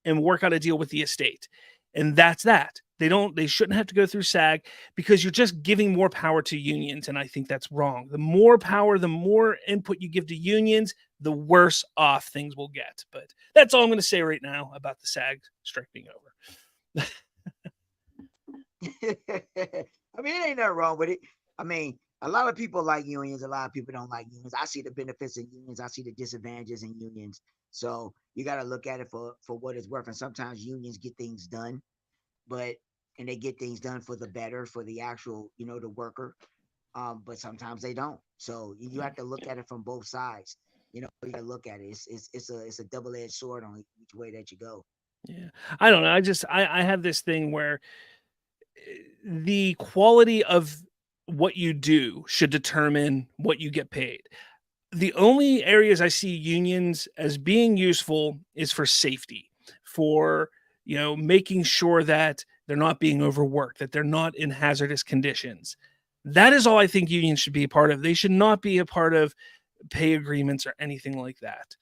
and work out a deal with the estate. And that's that. They shouldn't have to go through SAG, because you're just giving more power to unions. And I think that's wrong. The more power, the more input you give to unions, the worse off things will get. But that's all I'm going to say right now about the SAG strike being over. I mean, it ain't nothing wrong with it. I mean, a lot of people like unions. A lot of people don't like unions. I see the benefits in unions. I see the disadvantages in unions. So you got to look at it for what it's worth. And sometimes unions get things done, and they get things done for the better, for the actual, the worker. But sometimes they don't. So you have to look at it from both sides. You got to look at it. It's a double-edged sword on each way that you go. Yeah, I don't know. I have this thing where the quality of what you do should determine what you get paid. The only areas I see unions as being useful is for safety, for, making sure that they're not being overworked, that they're not in hazardous conditions. That is all I think unions should be a part of. They should not be a part of pay agreements or anything like that.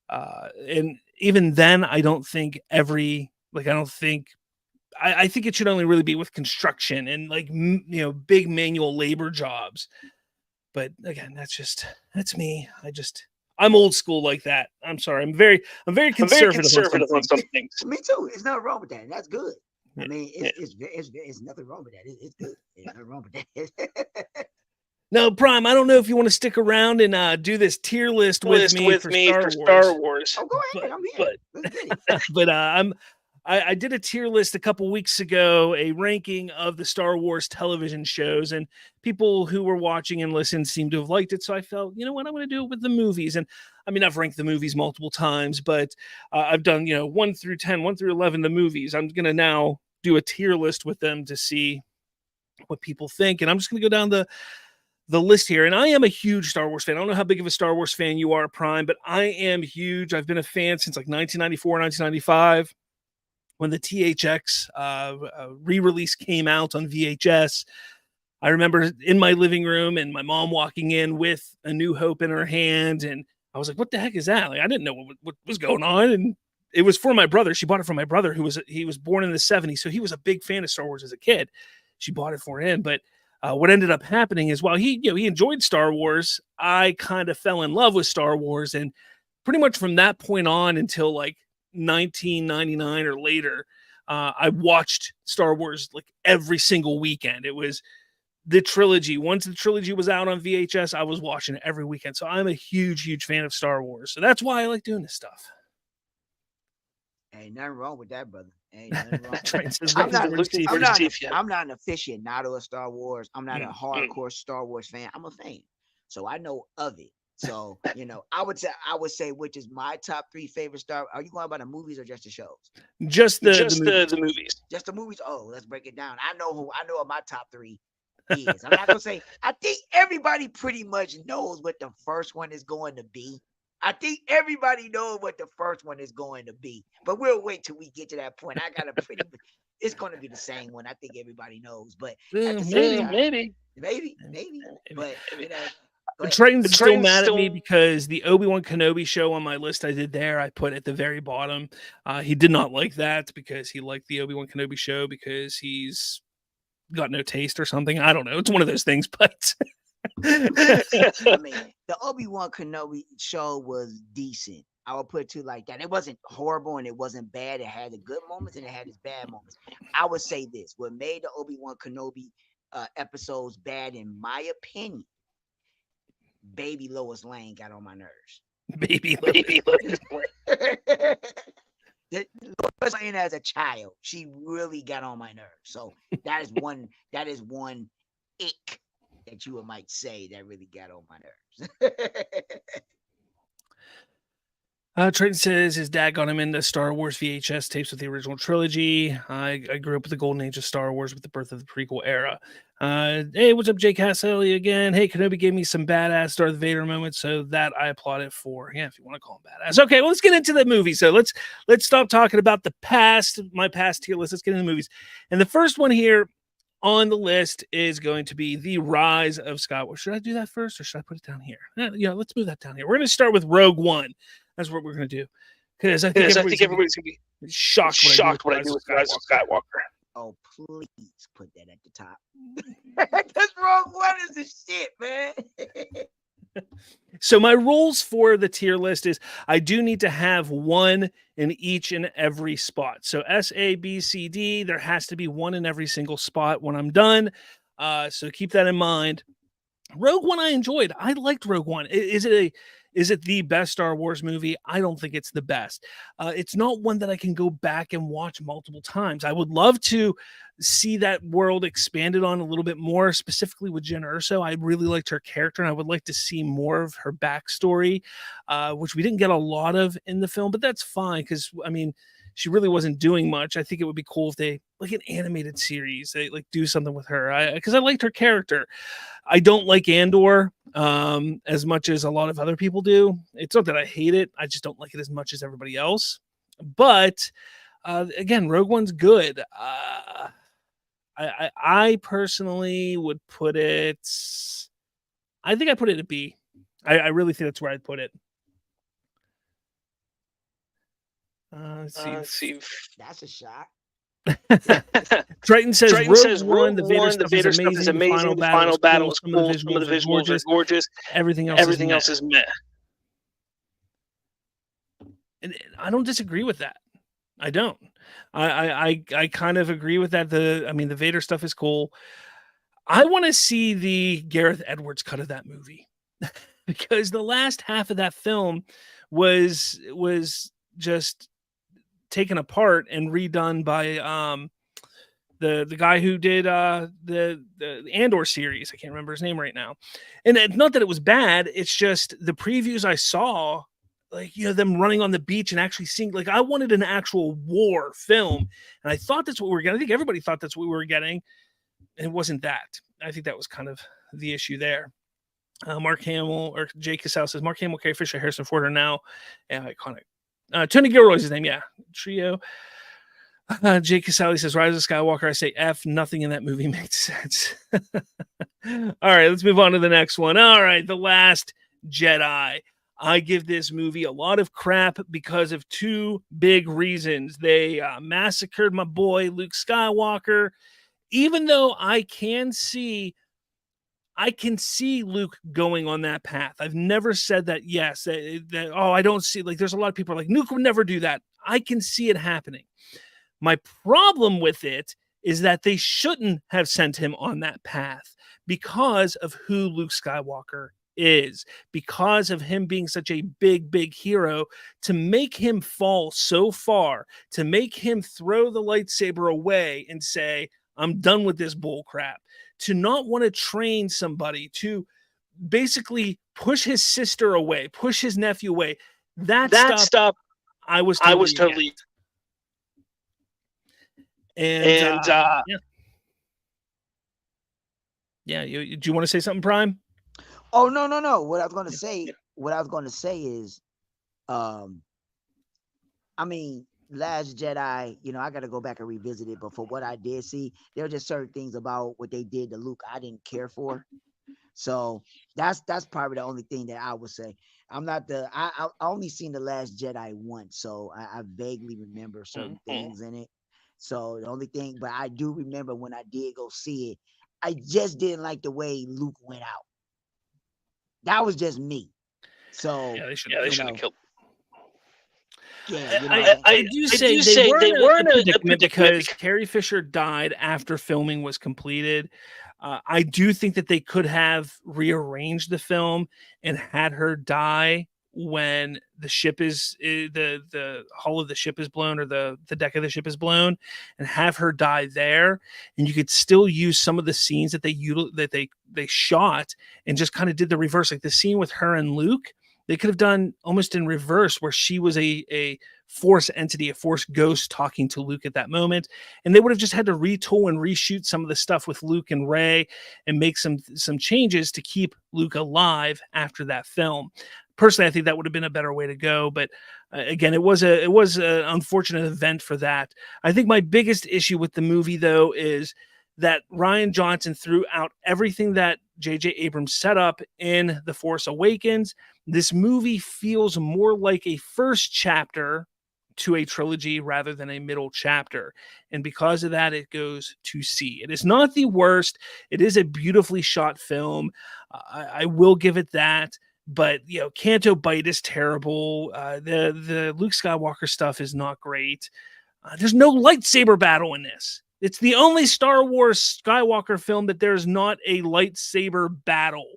And even then, I don't think I think it should only really be with construction and big manual labor jobs. But again, that's me. I'm old school like that. I'm sorry. I'm very conservative on some things. Me too. It's nothing wrong with that. That's good. I mean, it's nothing wrong with that. It's good. There's nothing wrong with that. No, Prime, I don't know if you want to stick around and do this tier list with me for Star Wars. Oh, go ahead. I'm here. Let's get it. But I did a tier list a couple weeks ago, a ranking of the Star Wars television shows, and people who were watching and listened seemed to have liked it. So I felt, you know what, I'm going to do it with the movies. And I mean, I've ranked the movies multiple times, but I've done, 1 through 10, 1 through 11, the movies. I'm going to now do a tier list with them to see what people think. And I'm just going to go down the list here. And I am a huge Star Wars fan. I don't know how big of a Star Wars fan you are, Prime, but I am huge. I've been a fan since like 1994, 1995. When the THX re-release came out on VHS, I remember in my living room and my mom walking in with A New Hope in her hand. And I was like, what the heck is that? Like, I didn't know what was going on. And it was for my brother. She bought it for my brother, he was born in the 70s, so he was a big fan of Star Wars as a kid. She bought it for him, but what ended up happening is while he enjoyed Star Wars, I kind of fell in love with Star Wars, and pretty much from that point on until like 1999 or later, I watched Star Wars like every single weekend. It was the trilogy. Once the trilogy was out on VHS, I was watching it every weekend. So I'm a huge, huge fan of Star Wars. So that's why I like doing this stuff. Ain't nothing wrong with that, brother. Ain't nothing wrong. I'm not an aficionado of Star Wars. I'm not a hardcore Star Wars fan. I'm a fan, so I know of it. So I would say which is my top 3 favorite Star. Are you going by the movies or just the shows? Just the movies. Just the movies. Oh, let's break it down. I know what my top 3 is. I'm not gonna say. I think everybody pretty much knows what the first one is going to be. I think everybody knows what the first one is going to be, but we'll wait till we get to that point. I got a pretty. It's going to be the same one. I think everybody knows, but maybe. But Triton's still mad at me because the Obi-Wan Kenobi show on my list I did there, I put at the very bottom. He did not like that because he liked the Obi-Wan Kenobi show because he's got no taste or something. I don't know. It's one of those things, but. I mean, the Obi-Wan Kenobi show was decent. I would put it to like that. It wasn't horrible and it wasn't bad. It had the good moments and it had its bad moments. I would say this: what made the Obi-Wan Kenobi episodes bad, in my opinion, baby Lois Lane got on my nerves. Baby Lois Lane. Lois Lane as a child, she really got on my nerves. So that is one ick that you might say that really got on my nerves. Triton says his dad got him into Star Wars VHS tapes with the original trilogy. I grew up with the golden age of Star Wars with the birth of the prequel era. Hey, what's up, Jake Casselli again? Hey, Kenobi gave me some badass Darth Vader moments, so that I applaud it for. Yeah, if you want to call him badass. Okay, well, let's get into the movie. So let's stop talking about the past, my past tier list. Let's get into the movies. And the first one here on the list is going to be The Rise of Skywalker. Should I do that first or should I put it down here? Yeah, let's move that down here. We're going to start with Rogue One. That's what we're going to do. Because I think everybody's going to be shocked when I do with Rise of Skywalker. Oh, please put that at the top. That's Rogue One is the shit, man. So my rules for the tier list is I do need to have one in each and every spot. So S, A, B, C, D, there has to be one in every single spot when I'm done. So keep that in mind. Rogue One I enjoyed. I liked Rogue One. Is it the best Star Wars movie? I don't think it's the best. It's not one that I can go back and watch multiple times. I would love to see that world expanded on a little bit more, specifically with Jyn Erso. I really liked her character, and I would like to see more of her backstory, which we didn't get a lot of in the film, but that's fine because, I mean, she really wasn't doing much. I think it would be cool if they, like an animated series, they like do something with her. Because I liked her character. I don't like Andor as much as a lot of other people do. It's not that I hate it. I just don't like it as much as everybody else. But again, Rogue One's good. I personally would put it. I think I put it at B. I really think that's where I'd put it. Let's see. That's a shock. Triton says Rogue One, the Vader stuff is amazing. The final battle is cool. Some of the visuals are gorgeous. Everything else is meh. And I don't disagree with that. I don't. I kind of agree with that. The Vader stuff is cool. I want to see the Gareth Edwards cut of that movie because the last half of that film was just taken apart and redone by the guy who did the Andor series. I can't remember his name right now. And it's not that it was bad. It's just the previews I saw, like, them running on the beach and actually seeing, like, I wanted an actual war film. And I thought that's what we were getting. I think everybody thought that's what we were getting. And it wasn't that. I think that was kind of the issue there. Mark Hamill, or Jay Cassell says, Mark Hamill, Carrie Fisher, Harrison Ford are now iconic. Tony Gilroy's his name, yeah. Trio. Jake Casali says, Rise of Skywalker. I say F. Nothing in that movie makes sense. All right, let's move on to the next one. All right, The Last Jedi. I give this movie a lot of crap because of two big reasons. They massacred my boy Luke Skywalker, even though I can see Luke going on that path. I've never said that, yes, I don't see, like, there's a lot of people are like, Luke would never do that. I can see it happening. My problem with it is that they shouldn't have sent him on that path because of who Luke Skywalker is, because of him being such a big, big hero. To make him fall so far, to make him throw the lightsaber away and say, I'm done with this bull crap, to not want to train somebody, to basically push his sister away, push his nephew away. That stuff I was totally against. And yeah, do you want to say something, Prime? Oh, no. What I was going to say is, I mean, Last Jedi, I got to go back and revisit it. But for what I did see, there were just certain things about what they did to Luke I didn't care for. So that's probably the only thing that I would say. I'm not I only seen the Last Jedi once, so I vaguely remember certain things in it. So the only thing, but I do remember when I did go see it, I just didn't like the way Luke went out. That was just me. So yeah, they should have killed. Yeah, I do say they were in a predicament because Carrie Fisher died after filming was completed. I do think that they could have rearranged the film and had her die when the ship is the hull of the ship is blown, or the deck of the ship is blown, and have her die there, and you could still use some of the scenes that they shot and just kind of did the reverse, like the scene with her and Luke. They could have done almost in reverse, where she was a force entity, a force ghost talking to Luke at that moment. And they would have just had to retool and reshoot some of the stuff with Luke and Rey and make some changes to keep Luke alive after that film. Personally, I think that would have been a better way to go. But again, it was an unfortunate event for that. I think my biggest issue with the movie, though, is that Rian Johnson threw out everything that J.J. Abrams set up in The Force Awakens. This movie feels more like a first chapter to a trilogy rather than a middle chapter. And because of that, it goes to C. It is not the worst. It is a beautifully shot film. I will give it that. But, Canto Bight is terrible. The Luke Skywalker stuff is not great. There's no lightsaber battle in this. It's the only Star Wars Skywalker film that there's not a lightsaber battle.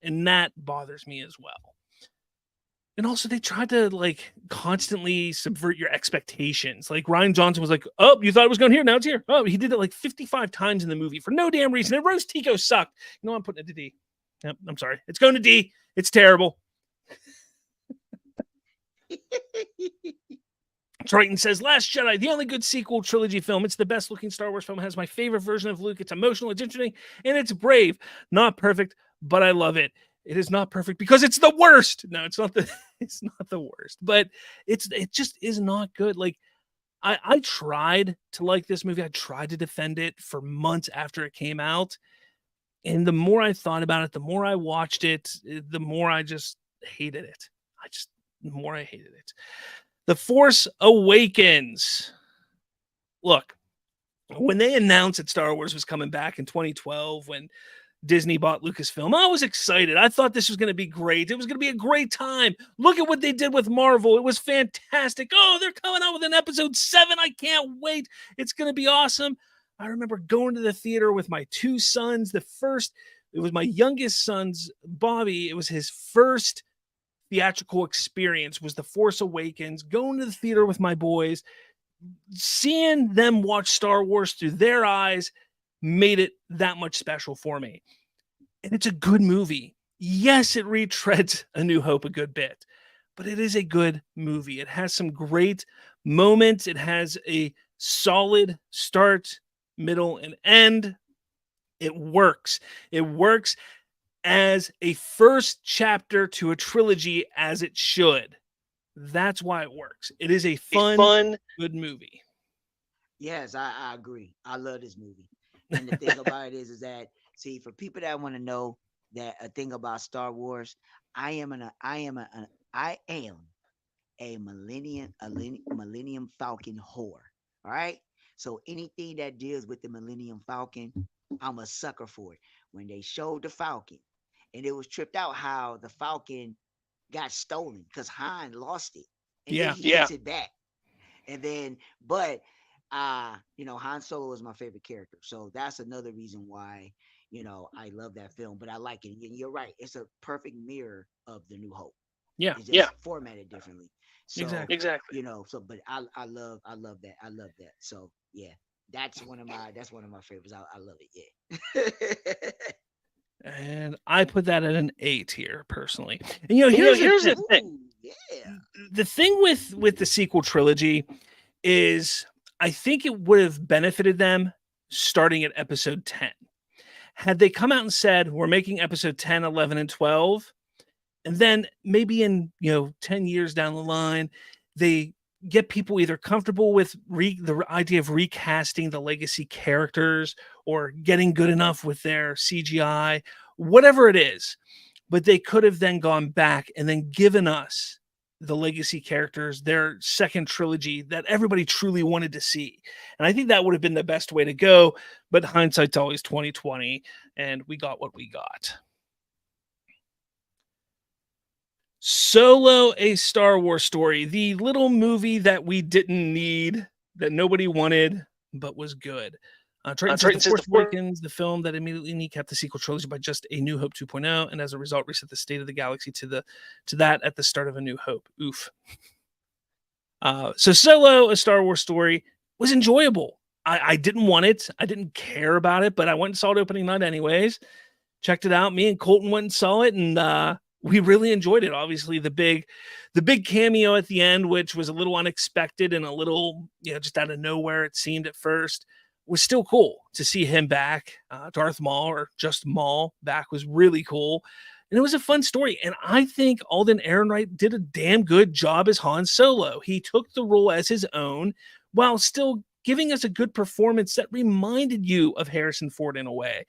And that bothers me as well. And also, they tried to constantly subvert your expectations. Like, Rian Johnson was like, oh, you thought it was going here, now it's here. Oh, he did it 55 times in the movie for no damn reason. And Rose Tico sucked. I'm putting it to D. Yep, I'm sorry. It's going to D. It's terrible. Triton says, Last Jedi, the only good sequel trilogy film. It's the best looking Star Wars film. It has my favorite version of Luke. It's emotional, it's interesting, and it's brave. Not perfect, but I love it. It is not perfect because it's the worst. No, it's not the worst, but it just is not good. I tried to like this movie. I tried to defend it for months after it came out. And the more I thought about it, the more I watched it, the more I just hated it. The more I hated it. The Force Awakens. Look, when they announced that Star Wars was coming back in 2012, when Disney bought Lucasfilm, I was excited. I thought this was going to be great. It was going to be a great time. Look at what they did with Marvel. It was fantastic. Oh, they're coming out with an episode 7. I can't wait. It's going to be awesome. I remember going to the theater with my two sons. It was my youngest son's, Bobby. It was his first theatrical experience, was The Force Awakens, going to the theater with my boys, seeing them watch Star Wars through their eyes made it that much special for me. And it's a good movie. Yes, it retreads A New Hope a good bit, but it is a good movie. It has some great moments. It has a solid start, middle, and end. It works. It works as a first chapter to a trilogy, as it should. That's why it works. It is a fun, good movie. Yes, I agree. I love this movie. And the thing about it is that, see, for people that want to know that a thing about Star Wars, I am a Millennium Falcon whore. All right. So anything that deals with the Millennium Falcon, I'm a sucker for it. When they showed the Falcon, and it was tripped out how the Falcon got stolen because Han lost it, and then Yeah. he gets it back. And then, but Han Solo is my favorite character, so that's another reason why I love that film. But I like it. And you're right; it's a perfect mirror of the New Hope. Yeah. It's just formatted differently. So Exactly. So but I love that. I love that. So yeah, that's one of my favorites. I love it. Yeah. And I put that at an 8 here personally. And here's the thing. Ooh, yeah. The thing with the sequel trilogy is I think it would have benefited them starting at episode 10. Had they come out and said, we're making episode 10, 11, and 12, and then maybe in 10 years down the line, they get people either comfortable with the idea of recasting the legacy characters or getting good enough with their CGI, whatever it is. But they could have then gone back and then given us the legacy characters, their second trilogy that everybody truly wanted to see. And I think that would have been the best way to go. But hindsight's always 2020, and we got what we got. Solo, a Star Wars story, the little movie that we didn't need, that nobody wanted, but was good. Triton says The Force Awakens, the film that immediately kneecapped the sequel trilogy by just A New Hope 2.0, and as a result reset the state of the galaxy to that at the start of A New Hope. Oof. So Solo, a Star Wars story, was enjoyable. I didn't want it. I didn't care about it, but I went and saw it opening night anyways. Checked it out. Me and Colton went and saw it, and we really enjoyed it. Obviously, the big cameo at the end, which was a little unexpected and a little, just out of nowhere, it seemed at first, was still cool to see him back. Darth Maul, or just Maul, back was really cool. And it was a fun story. And I think Alden Ehrenreich did a damn good job as Han Solo. He took the role as his own while still giving us a good performance that reminded you of Harrison Ford in a way.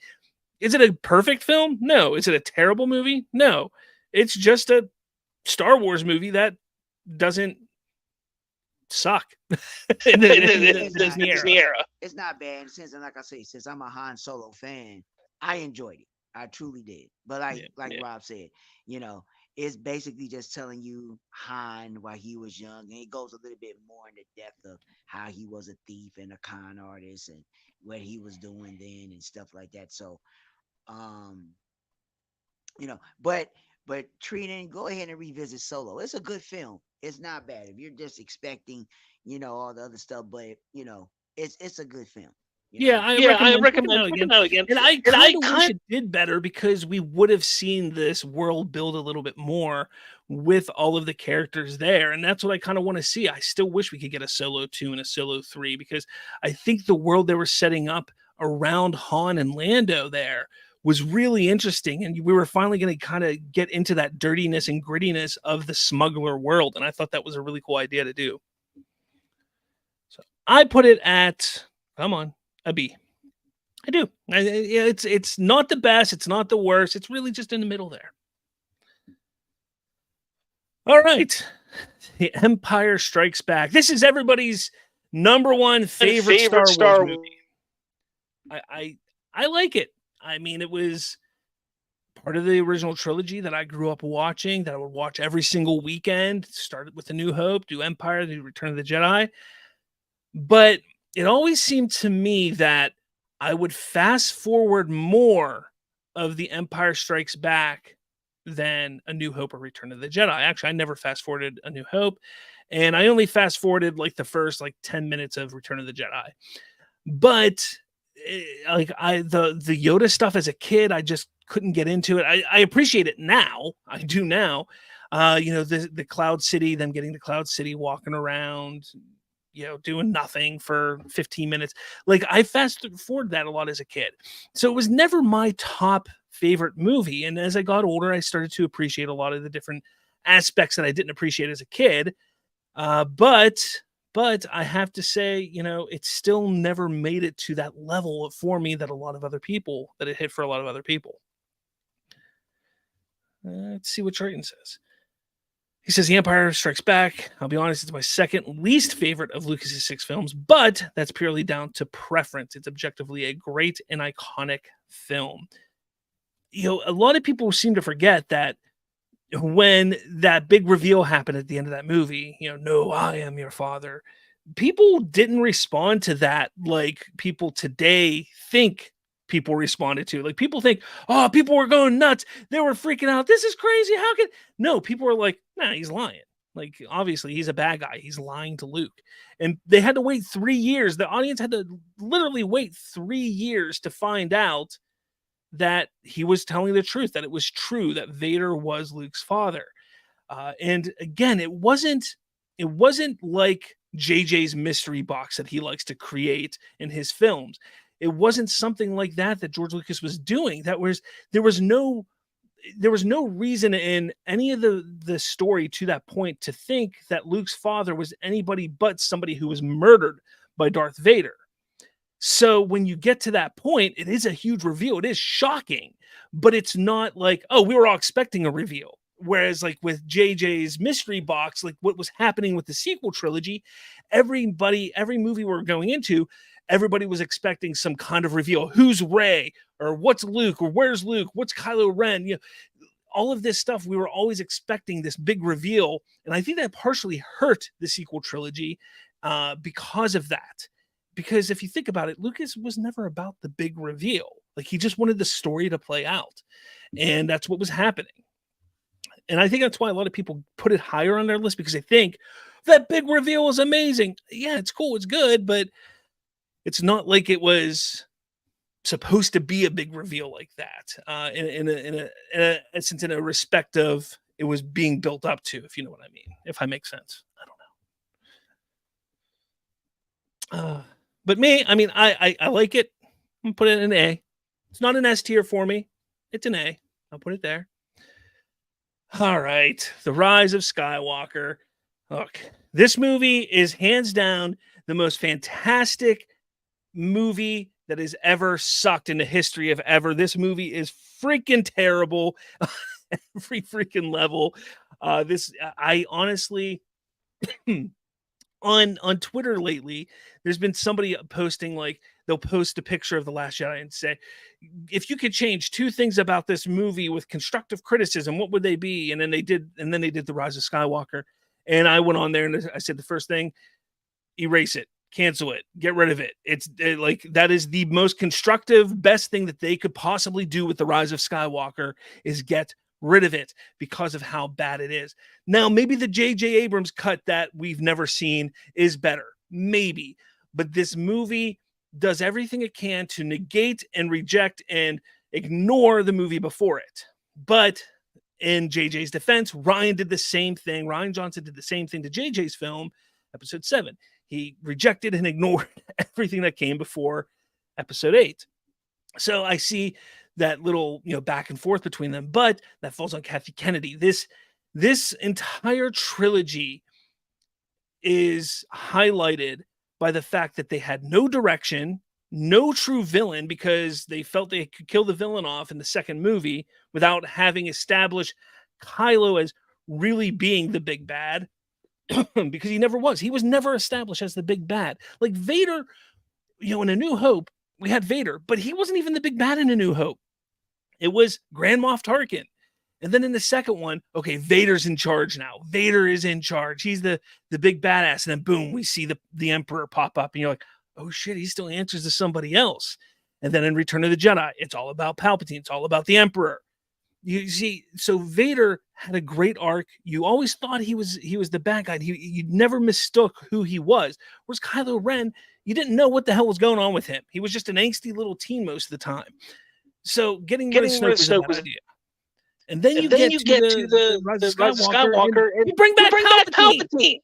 Is it a perfect film? No. Is it a terrible movie? No. It's just a Star Wars movie that doesn't suck in the Disney era. It's not bad. Like I say, since I'm a Han Solo fan, I enjoyed it. I truly did. But Rob said, it's basically just telling you Han while he was young, and it goes a little bit more into depth of how he was a thief and a con artist and what he was doing then and stuff like that. So, but Trina, go ahead and revisit Solo. It's a good film. It's not bad if you're just expecting, all the other stuff, but it's a good film. I recommend it again. And I kind of wish it did better because we would have seen this world build a little bit more with all of the characters there. And that's what I kind of want to see. I still wish we could get a Solo 2 and a Solo 3 because I think the world they were setting up around Han and Lando there was really interesting. And we were finally going to kind of get into that dirtiness and grittiness of the smuggler world. And I thought that was a really cool idea to do. So I put it at, come on, a B. I do. It's not the best. It's not the worst. It's really just in the middle there. All right. The Empire Strikes Back. This is everybody's number one favorite Star Wars movie. I like it. I mean, it was part of the original trilogy that I grew up watching, that I would watch every single weekend. Started with A New Hope, do Empire, do Return of the Jedi. But it always seemed to me that I would fast forward more of The Empire Strikes Back than A New Hope or Return of the Jedi. Actually, I never fast forwarded A New Hope, and I only fast forwarded like the first 10 minutes of Return of the Jedi. But the Yoda stuff as a kid, I just couldn't get into it. I appreciate it now. I do now. The Cloud City, them getting to Cloud City, walking around, doing nothing for 15 minutes. I fast forward that a lot as a kid. So it was never my top favorite movie. And as I got older, I started to appreciate a lot of the different aspects that I didn't appreciate as a kid. But I have to say, it still never made it to that level for me that it hit for a lot of other people. Let's see what Triton says. He says The Empire Strikes Back. I'll be honest, it's my second least favorite of Lucas's 6 films, but that's purely down to preference. It's objectively a great and iconic film. A lot of people seem to forget that when that big reveal happened at the end of that movie, no, I am your father. People didn't respond to that like people today think people responded to. Like people think, oh, people were going nuts. They were freaking out. This is crazy. How can... No, people were like, nah, he's lying. Like, obviously, he's a bad guy. He's lying to Luke. And they had to wait 3 years. The audience had to literally wait 3 years to find out that he was telling the truth, that it was true, that Vader was Luke's father. And again, it wasn't like JJ's mystery box that he likes to create in his films. It wasn't something like that George Lucas was doing. There was no reason in any of the story to that point to think that Luke's father was anybody but somebody who was murdered by Darth Vader. So when you get to that point, it is a huge reveal. It is shocking, but it's not like, oh, we were all expecting a reveal. Whereas like with JJ's mystery box, like what was happening with the sequel trilogy, every movie we're going into, everybody was expecting some kind of reveal. Who's Rey? Or what's Luke? Or where's Luke? What's Kylo Ren? All of this stuff, we were always expecting this big reveal. And I think that partially hurt the sequel trilogy because of that. Because if you think about it, Lucas was never about the big reveal. Like he just wanted the story to play out. And that's what was happening. And I think that's why a lot of people put it higher on their list, because they think that big reveal is amazing. Yeah, it's cool. It's good, but it's not like it was supposed to be a big reveal like that. In a respect of it was being built up to, if you know what I mean, if I make sense. I don't know. But me, I mean, I like it. I'm gonna put it in an A. It's not an S tier for me. It's an A. I'll put it there. All right. The Rise of Skywalker. Look, this movie is hands down the most fantastic movie that has ever sucked in the history of ever. This movie is freaking terrible. Every freaking level. I honestly... on Twitter lately, there's been somebody posting, like, they'll post a picture of The Last Jedi and say, if you could change 2 things about this movie with constructive criticism, what would they be? And then they did The Rise of Skywalker. And I went on there and I said, the first thing, erase it, cancel it, get rid of it. Like, that is the most constructive, best thing that they could possibly do with The Rise of Skywalker, is get rid of it, because of how bad it is. Now, maybe the J.J. Abrams cut that we've never seen is better. Maybe. But this movie does everything it can to negate and reject and ignore the movie before it. But in J.J.'s defense, Ryan did the same thing. Ryan Johnson did the same thing to J.J.'s film, Episode 7. He rejected and ignored everything that came before Episode 8. So I see that little, back and forth between them, but that falls on Kathy Kennedy. This entire trilogy is highlighted by the fact that they had no direction, no true villain, because they felt they could kill the villain off in the second movie without having established Kylo as really being the big bad, because he never was. He was never established as the big bad. Like Vader, in A New Hope, we had Vader, but he wasn't even the big bad in A New Hope. It was Grand Moff Tarkin. And then in the second one, okay, Vader's in charge now. Vader is in charge. He's the big badass. And then boom, we see the Emperor pop up. And you're like, oh shit, he still answers to somebody else. And then in Return of the Jedi, it's all about Palpatine. It's all about the Emperor. You see, so Vader had a great arc. You always thought he was the bad guy. You never mistook who he was. Whereas Kylo Ren, you didn't know what the hell was going on with him. He was just an angsty little teen most of the time. So getting rid of Snoke was an idea. And then you get to the Rise of Skywalker, and you bring back Palpatine.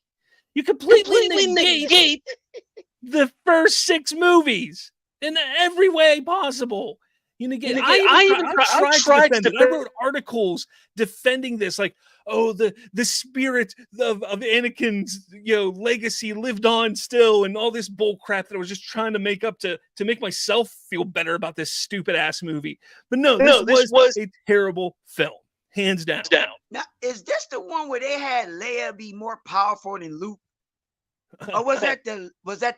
You completely negate the first 6 movies in every way possible. I tried to defend it. I wrote articles defending this, like, oh, the spirit of Anakin's legacy lived on still, and all this bull crap that I was just trying to make up to make myself feel better about this stupid ass movie. But no, this was a terrible film. hands down. Now, is this the one where they had Leia be more powerful than Luke? Or was that the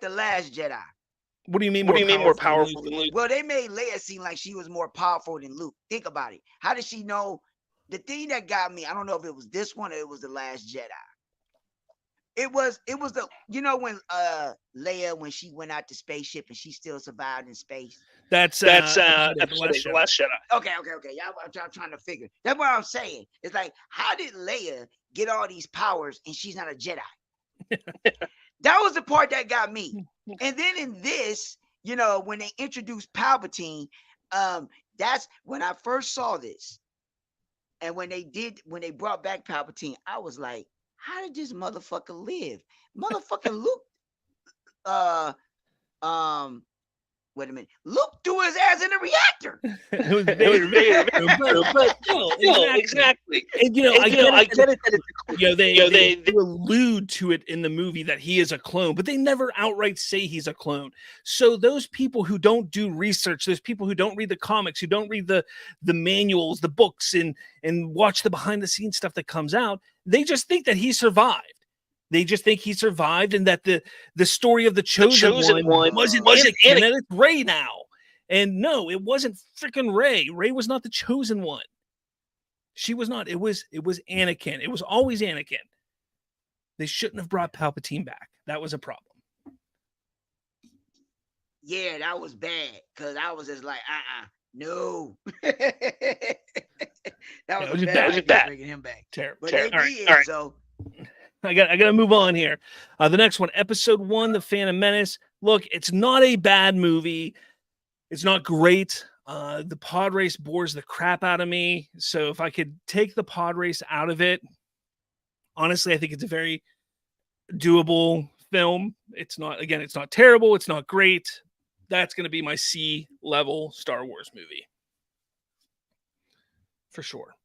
Last Jedi? What do you mean? More powerful than Luke? Well, they made Leia seem like she was more powerful than Luke. Think about it. How did she know? The thing that got me, I don't know if it was this one or it was the Last Jedi. It was the, you know, when Leia, when she went out to spaceship and she still survived in space. That's The Last Jedi. Okay. Yeah, I'm trying to figure. That's what I'm saying. It's like, how did Leia get all these powers and she's not a Jedi? That was the part that got me. And then in this, you know, when they introduced Palpatine, that's when I first saw this. And when they brought back Palpatine, I was like, how did this motherfucker live? Motherfucking Luke, wait a minute. Luke threw his ass in a reactor. It was Vader, exactly. And, you know, I get it that it's, you know, they allude to it in the movie that he is a clone, but they never outright say he's a clone. So those people who don't do research, those people who don't read the comics, who don't read the manuals, the books, and watch the behind the scenes stuff that comes out, they just think that he survived. They just think he survived, and that the story of the chosen one wasn't Anakin, and that it's Rey now. And no, it wasn't freaking Rey. Rey was not the chosen one. She was not. It was Anakin. It was always Anakin. They shouldn't have brought Palpatine back. That was a problem. Yeah, that was bad, because I was just like, no. That was bad. Bringing him back. Terrible. But they did, all right. so. I got to move on here. The next one, Episode 1, The Phantom Menace. Look, it's not a bad movie. It's not great. The pod race bores the crap out of me. So if I could take the pod race out of it, honestly, I think it's a very doable film. It's not terrible. It's not great. That's going to be my C level Star Wars movie. For sure.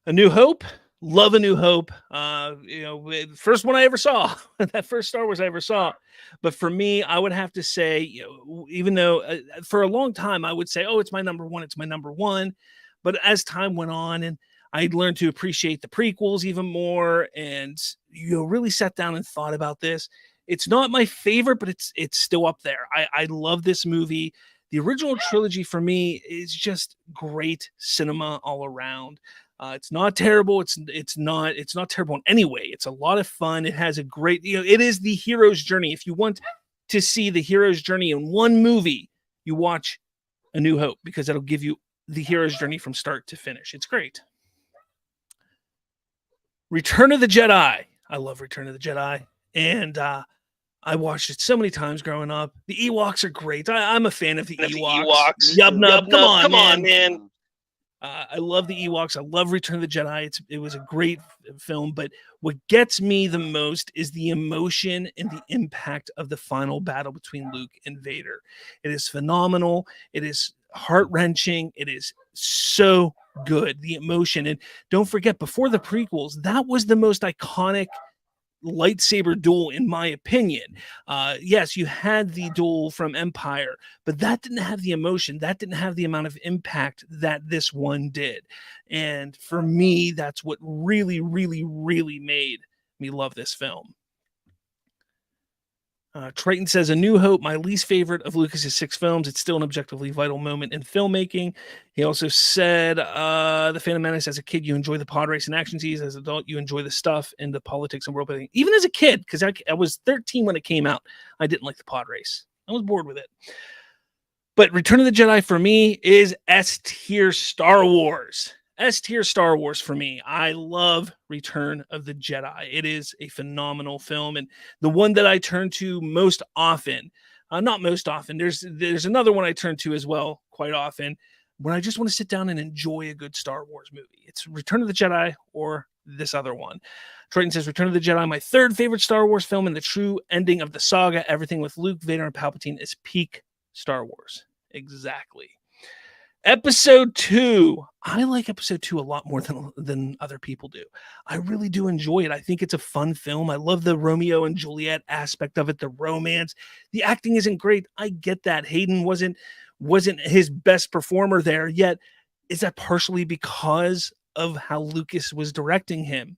A New Hope. Love A New Hope. First one I ever saw, that first Star Wars I ever saw. But for me, I would have to say, even though for a long time I would say, oh, it's my number one. But as time went on and I'd learned to appreciate the prequels even more, and really sat down and thought about this. It's not my favorite, but it's still up there. I love this movie. The original trilogy for me is just great cinema all around. It's not terrible. It's not terrible in any way. It's a lot of fun. It has a great, it is the hero's journey. If you want to see the hero's journey in one movie, you watch A New Hope, because it'll give you the hero's journey from start to finish. It's great. Return of the Jedi. I love Return of the Jedi. And I watched it so many times growing up. The Ewoks are great. I'm a fan of the Ewoks. Yub nub. Come on, man. I love the Ewoks. I love Return of the Jedi. It was a great film, but what gets me the most is the emotion and the impact of the final battle between Luke and Vader. It is phenomenal. It is heart-wrenching. It is so good, the emotion. And don't forget, before the prequels, that was the most iconic lightsaber duel, in my opinion. Yes, you had the duel from Empire, but that didn't have the emotion. That didn't have the amount of impact that this one did. And for me, that's what really, really, really made me love this film. Triton says, A New Hope, my least favorite of Lucas's 6 films. It's still an objectively vital moment in filmmaking. He also said, The Phantom Menace, as a kid, you enjoy the pod race and action scenes. As an adult, you enjoy the stuff and the politics and world building. Even as a kid, because I was 13 when it came out, I didn't like the pod race. I was bored with it. But Return of the Jedi for me is S-tier Star Wars. S-tier Star Wars for me. I love Return of the Jedi. It is a phenomenal film, and the one that I turn to most often. Not most often. There's another one I turn to as well quite often when I just want to sit down and enjoy a good Star Wars movie. It's Return of the Jedi or this other one. Triton says, Return of the Jedi, my third favorite Star Wars film, and the true ending of the saga. Everything with Luke, Vader, and Palpatine is peak Star Wars. Exactly. Episode 2. I like Episode 2 a lot more than other people do. I really do enjoy it. I think it's a fun film. I love the Romeo and Juliet aspect of it, the romance. The acting isn't great. I get that. Hayden wasn't his best performer there, yet is that partially because of how Lucas was directing him,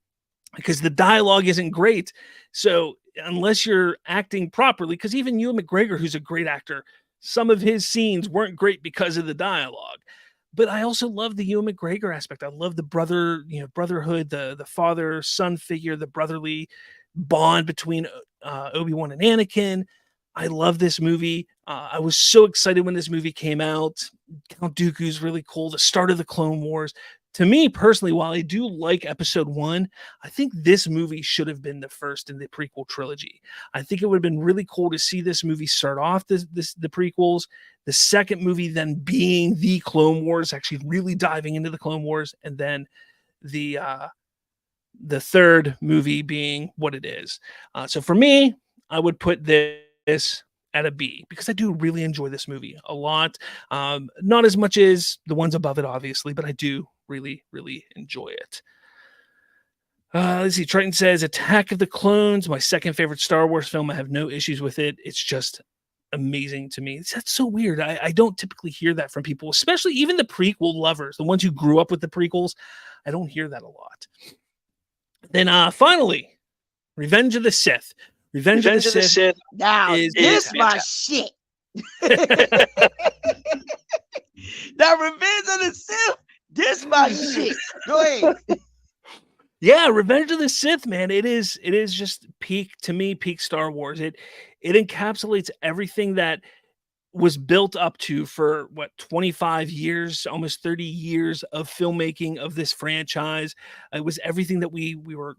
because the dialogue isn't great. So unless you're acting properly, because even Ewan McGregor, who's a great actor, some of his scenes weren't great because of the dialogue. But I also love the Ewan McGregor aspect. I love the brotherhood, the father-son figure, the brotherly bond between Obi-Wan and Anakin. I love this movie. I was so excited when this movie came out. Count Dooku's really cool. The start of the Clone Wars. To me personally, while I do like episode 1, I think this movie should have been the first in the prequel trilogy. I think it would have been really cool to see this movie start off the prequels, the second movie then being the Clone Wars, actually really diving into the Clone Wars, and then the third movie being what it is. So for me, I would put this at a B, because I do really enjoy this movie a lot. Not as much as the ones above it, obviously, but I do really, really enjoy it. Let's see. Triton says, Attack of the Clones, my second favorite Star Wars film. I have no issues with it. It's just amazing to me. That's so weird. I don't typically hear that from people, especially even the prequel lovers, the ones who grew up with the prequels. I don't hear that a lot. Then finally, Revenge of the Sith. Revenge of the Sith. Now, this my shit. Now, Revenge of the Sith, this my shit. Go ahead. Yeah, Revenge of the Sith, man. It is just peak Star Wars. It encapsulates everything that was built up to for 25 years, almost 30 years of filmmaking of this franchise. It was everything that we were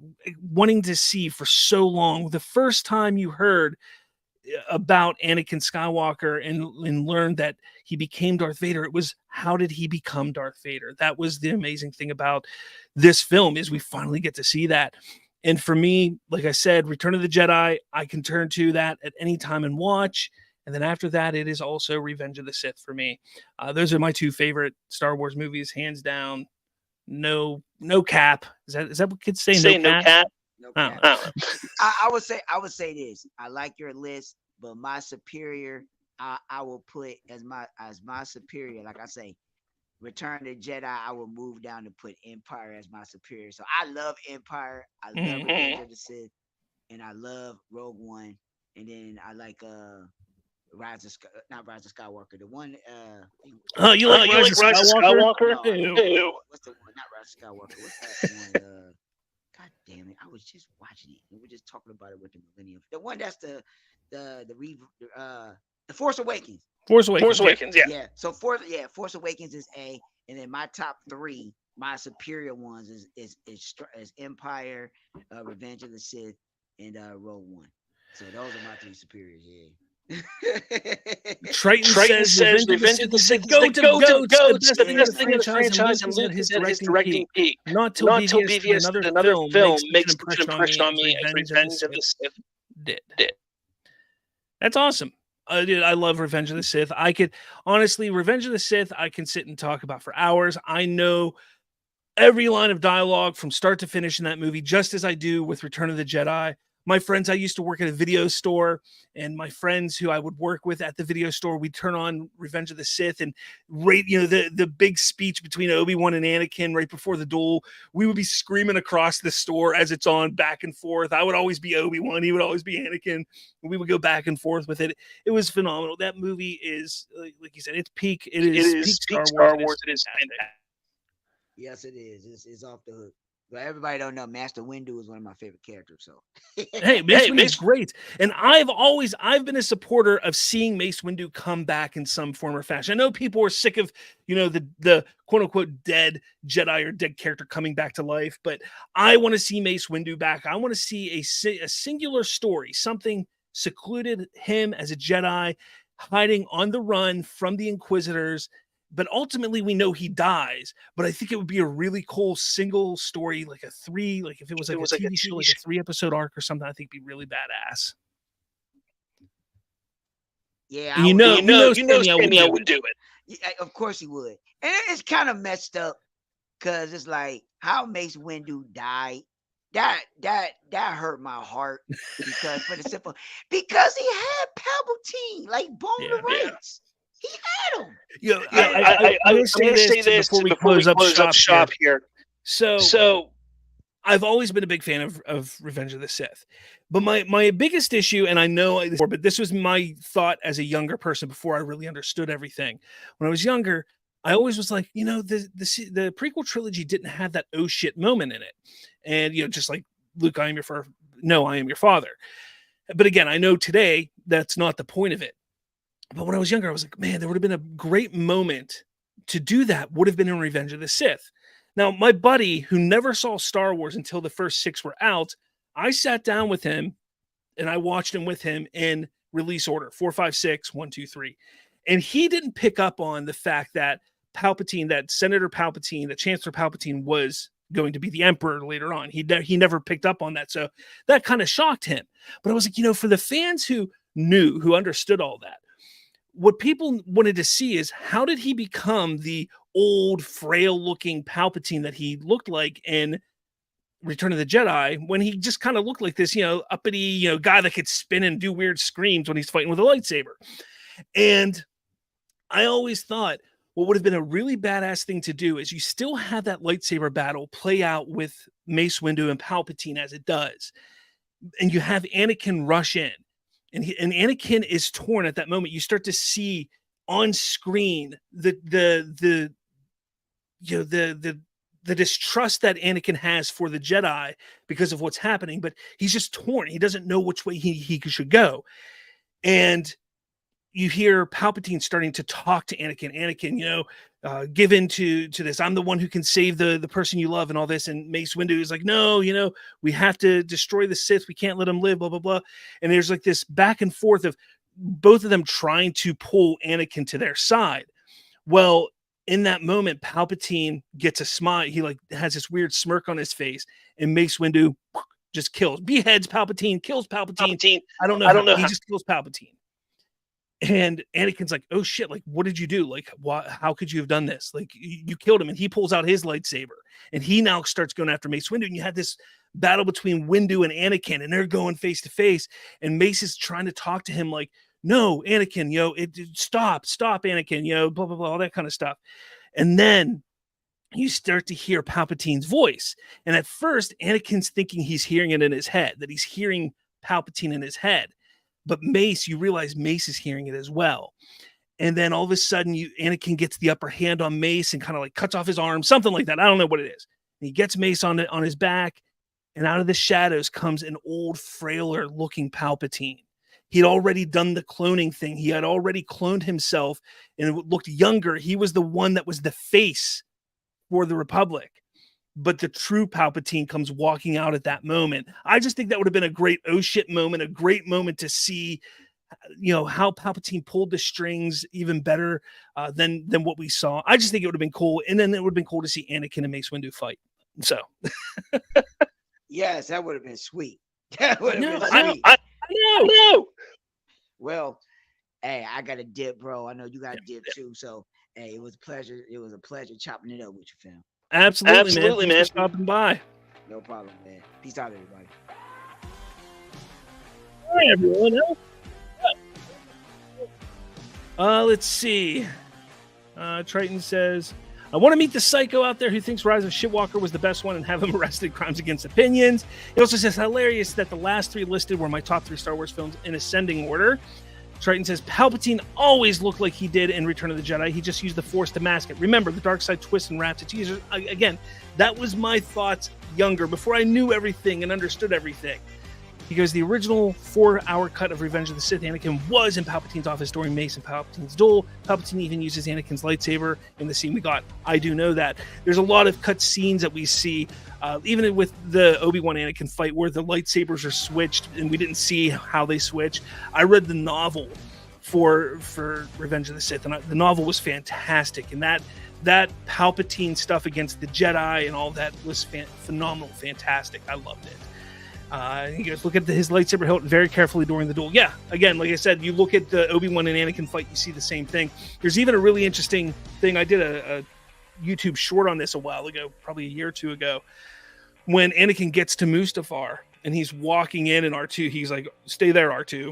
wanting to see for so long. The first time you heard about Anakin Skywalker and learned that he became Darth Vader, it was, how did he become Darth Vader? That was the amazing thing about this film, is we finally get to see that. And for me, like I said, Return of the Jedi, I can turn to that at any time and watch. And then after that, it is also Revenge of the Sith for me. Those are my two favorite Star Wars movies, hands down. No cap. Is that what kids say? No cap. No cap. I would say this. I like your list, but my superior, I will put as my superior. Like I say, Return of the Jedi, I will move down to put Empire as my superior. So I love Empire. I love Revenge of the Sith, and I love Rogue One. And then I like not Rise of Skywalker. The one you like Rise of Skywalker? No, what's the one? Not Rise of Skywalker. What's that one? God damn it! I was just watching it. We were just talking about it with the Millennium. The one that's the Force Awakens. Force Awakens. Yeah. Yeah. So Force Awakens is A, and then my top 3, my superior ones is Empire, Revenge of the Sith, and Rogue One. So those are my 3 superiors. Yeah. Triton says Revenge of the Sith go. It's the best thing in the franchise, and Luke is directing peak. Not till BVS another film makes such an impression on me as Revenge of the Sith did. That's awesome. Dude, I love Revenge of the Sith. Revenge of the Sith, I can sit and talk about for hours. I know every line of dialogue from start to finish in that movie, just as I do with Return of the Jedi. My friends, I used to work at a video store, and my friends who I would work with at the video store, we'd turn on Revenge of the Sith and rate, the big speech between Obi-Wan and Anakin right before the duel. We would be screaming across the store as it's on, back and forth. I would always be Obi-Wan. He would always be Anakin. We would go back and forth with it. It was phenomenal. That movie is, like you said, it's peak. It is peak Star Wars. It is fantastic. Yes, it is. It's off the hook. But everybody don't know Master Windu is one of my favorite characters. So hey, Mace Windu's great. And I've been a supporter of seeing Mace Windu come back in some form or fashion. I know people are sick of, the quote unquote dead Jedi or dead character coming back to life, but I want to see Mace Windu back. I want to see a singular story, something secluded him as a Jedi, hiding on the run from the Inquisitors. But ultimately, we know he dies. But I think it would be a really cool single story, like if it was like a TV show, like a 3-episode arc or something. I think it'd be really badass. Yeah, Sammy would do it. Yeah, of course he would. And it's kind of messed up because it's like how Mace Windu died. That hurt my heart because because he had Palpatine like bone to rights. He had him. I will say this before we close up shop here. So I've always been a big fan of Revenge of the Sith. But my biggest issue, and I know but this was my thought as a younger person before I really understood everything. When I was younger, I always was like, the prequel trilogy didn't have that oh shit moment in it. And, just like Luke, I am your father. But again, I know today that's not the point of it. But when I was younger, I was like, man, there would have been a great moment to do that would have been in Revenge of the Sith. Now, my buddy who never saw Star Wars until the first 6 were out, I sat down with him and I watched him with him in release order 4, 5, 6, 1, 2, 3. And he didn't pick up on the fact that Palpatine, that Senator Palpatine, that Chancellor Palpatine was going to be the Emperor later on. He never picked up on that. So that kind of shocked him. But I was like, for the fans who knew, who understood all that, what people wanted to see is how did he become the old, frail-looking Palpatine that he looked like in Return of the Jedi, when he just kind of looked like this, uppity, guy that could spin and do weird screams when he's fighting with a lightsaber. And I always thought what would have been a really badass thing to do is you still have that lightsaber battle play out with Mace Windu and Palpatine as it does. And you have Anakin rush in. And Anakin is torn at that moment. You start to see on screen the distrust that Anakin has for the Jedi because of what's happening, but he's just torn. He doesn't know which way he should go. And you hear Palpatine starting to talk to Anakin. Anakin, give in to this. I'm the one who can save the person you love and all this. And Mace Windu is like, no, we have to destroy the Sith. We can't let them live, blah, blah, blah. And there's like this back and forth of both of them trying to pull Anakin to their side. Well, in that moment, Palpatine gets a smile. He has this weird smirk on his face, and Mace Windu just beheads Palpatine, kills Palpatine. I don't know. He just kills Palpatine. And Anakin's like, oh shit, what did you do? How could you have done this? You killed him. And he pulls out his lightsaber and he now starts going after Mace Windu. And you had this battle between Windu and Anakin, and they're going face to face. And Mace is trying to talk to him like, no, Anakin, stop, Anakin, blah, blah, blah, all that kind of stuff. And then you start to hear Palpatine's voice. And at first, Anakin's thinking he's hearing it in his head, that he's hearing Palpatine in his head. But Mace, you realize Mace is hearing it as well. And then all of a sudden, Anakin gets the upper hand on Mace and kind of cuts off his arm, something like that. I don't know what it is. And he gets Mace on his back, and out of the shadows comes an old, frailer looking Palpatine. He'd already done the cloning thing. He had already cloned himself and looked younger. He was the one that was the face for the Republic. But the true Palpatine comes walking out at that moment. I just think that would have been a great oh shit moment, a great moment to see, how Palpatine pulled the strings even better than what we saw. I just think it would have been cool. And then it would have been cool to see Anakin and Mace Windu fight. So. Yes, that would have been sweet. That would have been sweet. I know. Well, hey, I got a dip, bro. I know you got a dip too. So, hey, it was a pleasure. It was a pleasure chopping it up with you, fam. Absolutely, man. Thanks for stopping by. No problem, man. Peace out, everybody. Hi, everyone. Let's see. Triton says, I want to meet the psycho out there who thinks Rise of Shitwalker was the best one and have him arrested. Crimes Against Opinions. He also says, hilarious that the last 3 listed were my top 3 Star Wars films in ascending order. Triton says, Palpatine always looked like he did in Return of the Jedi. He just used the Force to mask it. Remember, the dark side twists and wraps its users. Again, that was my thoughts younger, before I knew everything and understood everything. He goes, the original 4-hour cut of Revenge of the Sith, Anakin was in Palpatine's office during Mace and Palpatine's duel. Palpatine even uses Anakin's lightsaber in the scene we got. I do know that. There's a lot of cut scenes that we see, even with the Obi-Wan Anakin fight, where the lightsabers are switched and we didn't see how they switch. I read the novel for Revenge of the Sith, and the novel was fantastic. And that Palpatine stuff against the Jedi and all that was phenomenal, fantastic. I loved it. He goes, look at his lightsaber hilt very carefully during the duel. Yeah, again, like I said, you look at the Obi-Wan and Anakin fight, you see the same thing. There's even a really interesting thing. I did a YouTube short on this a while ago, probably a year or two ago, when Anakin gets to Mustafar and he's walking in, and R2, he's like, stay there, R2.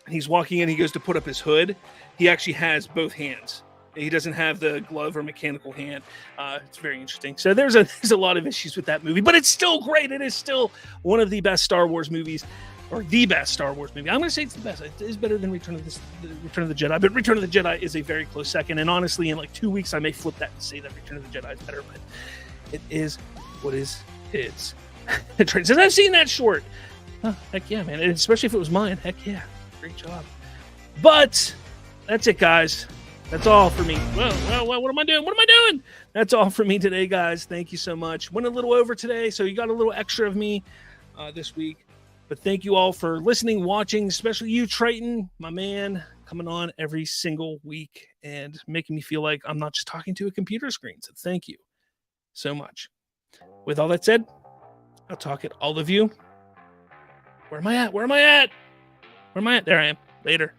And he's walking in, he goes to put up his hood. He actually has both hands. He doesn't have the glove or mechanical hand. It's very interesting. So there's a lot of issues with that movie, but it's still great. It is still one of the best Star Wars movies, or the best Star Wars movie. I'm going to say it's the best. It is better than Return of the Jedi, but Return of the Jedi is a very close second. And honestly, in like 2 weeks, I may flip that and say that Return of the Jedi is better, but it is what is. It says, I've seen that short. Oh, heck yeah, man. And especially if it was mine. Heck yeah. Great job. But that's it, guys. That's all for me. Well, what am I doing? That's all for me today, guys. Thank you so much. Went a little over today, so you got a little extra of me this week. But thank you all for listening, watching, especially you, Triton, my man, coming on every single week and making me feel like I'm not just talking to a computer screen. So thank you so much. With all that said, I'll talk at all of you. Where am I at? There I am. Later.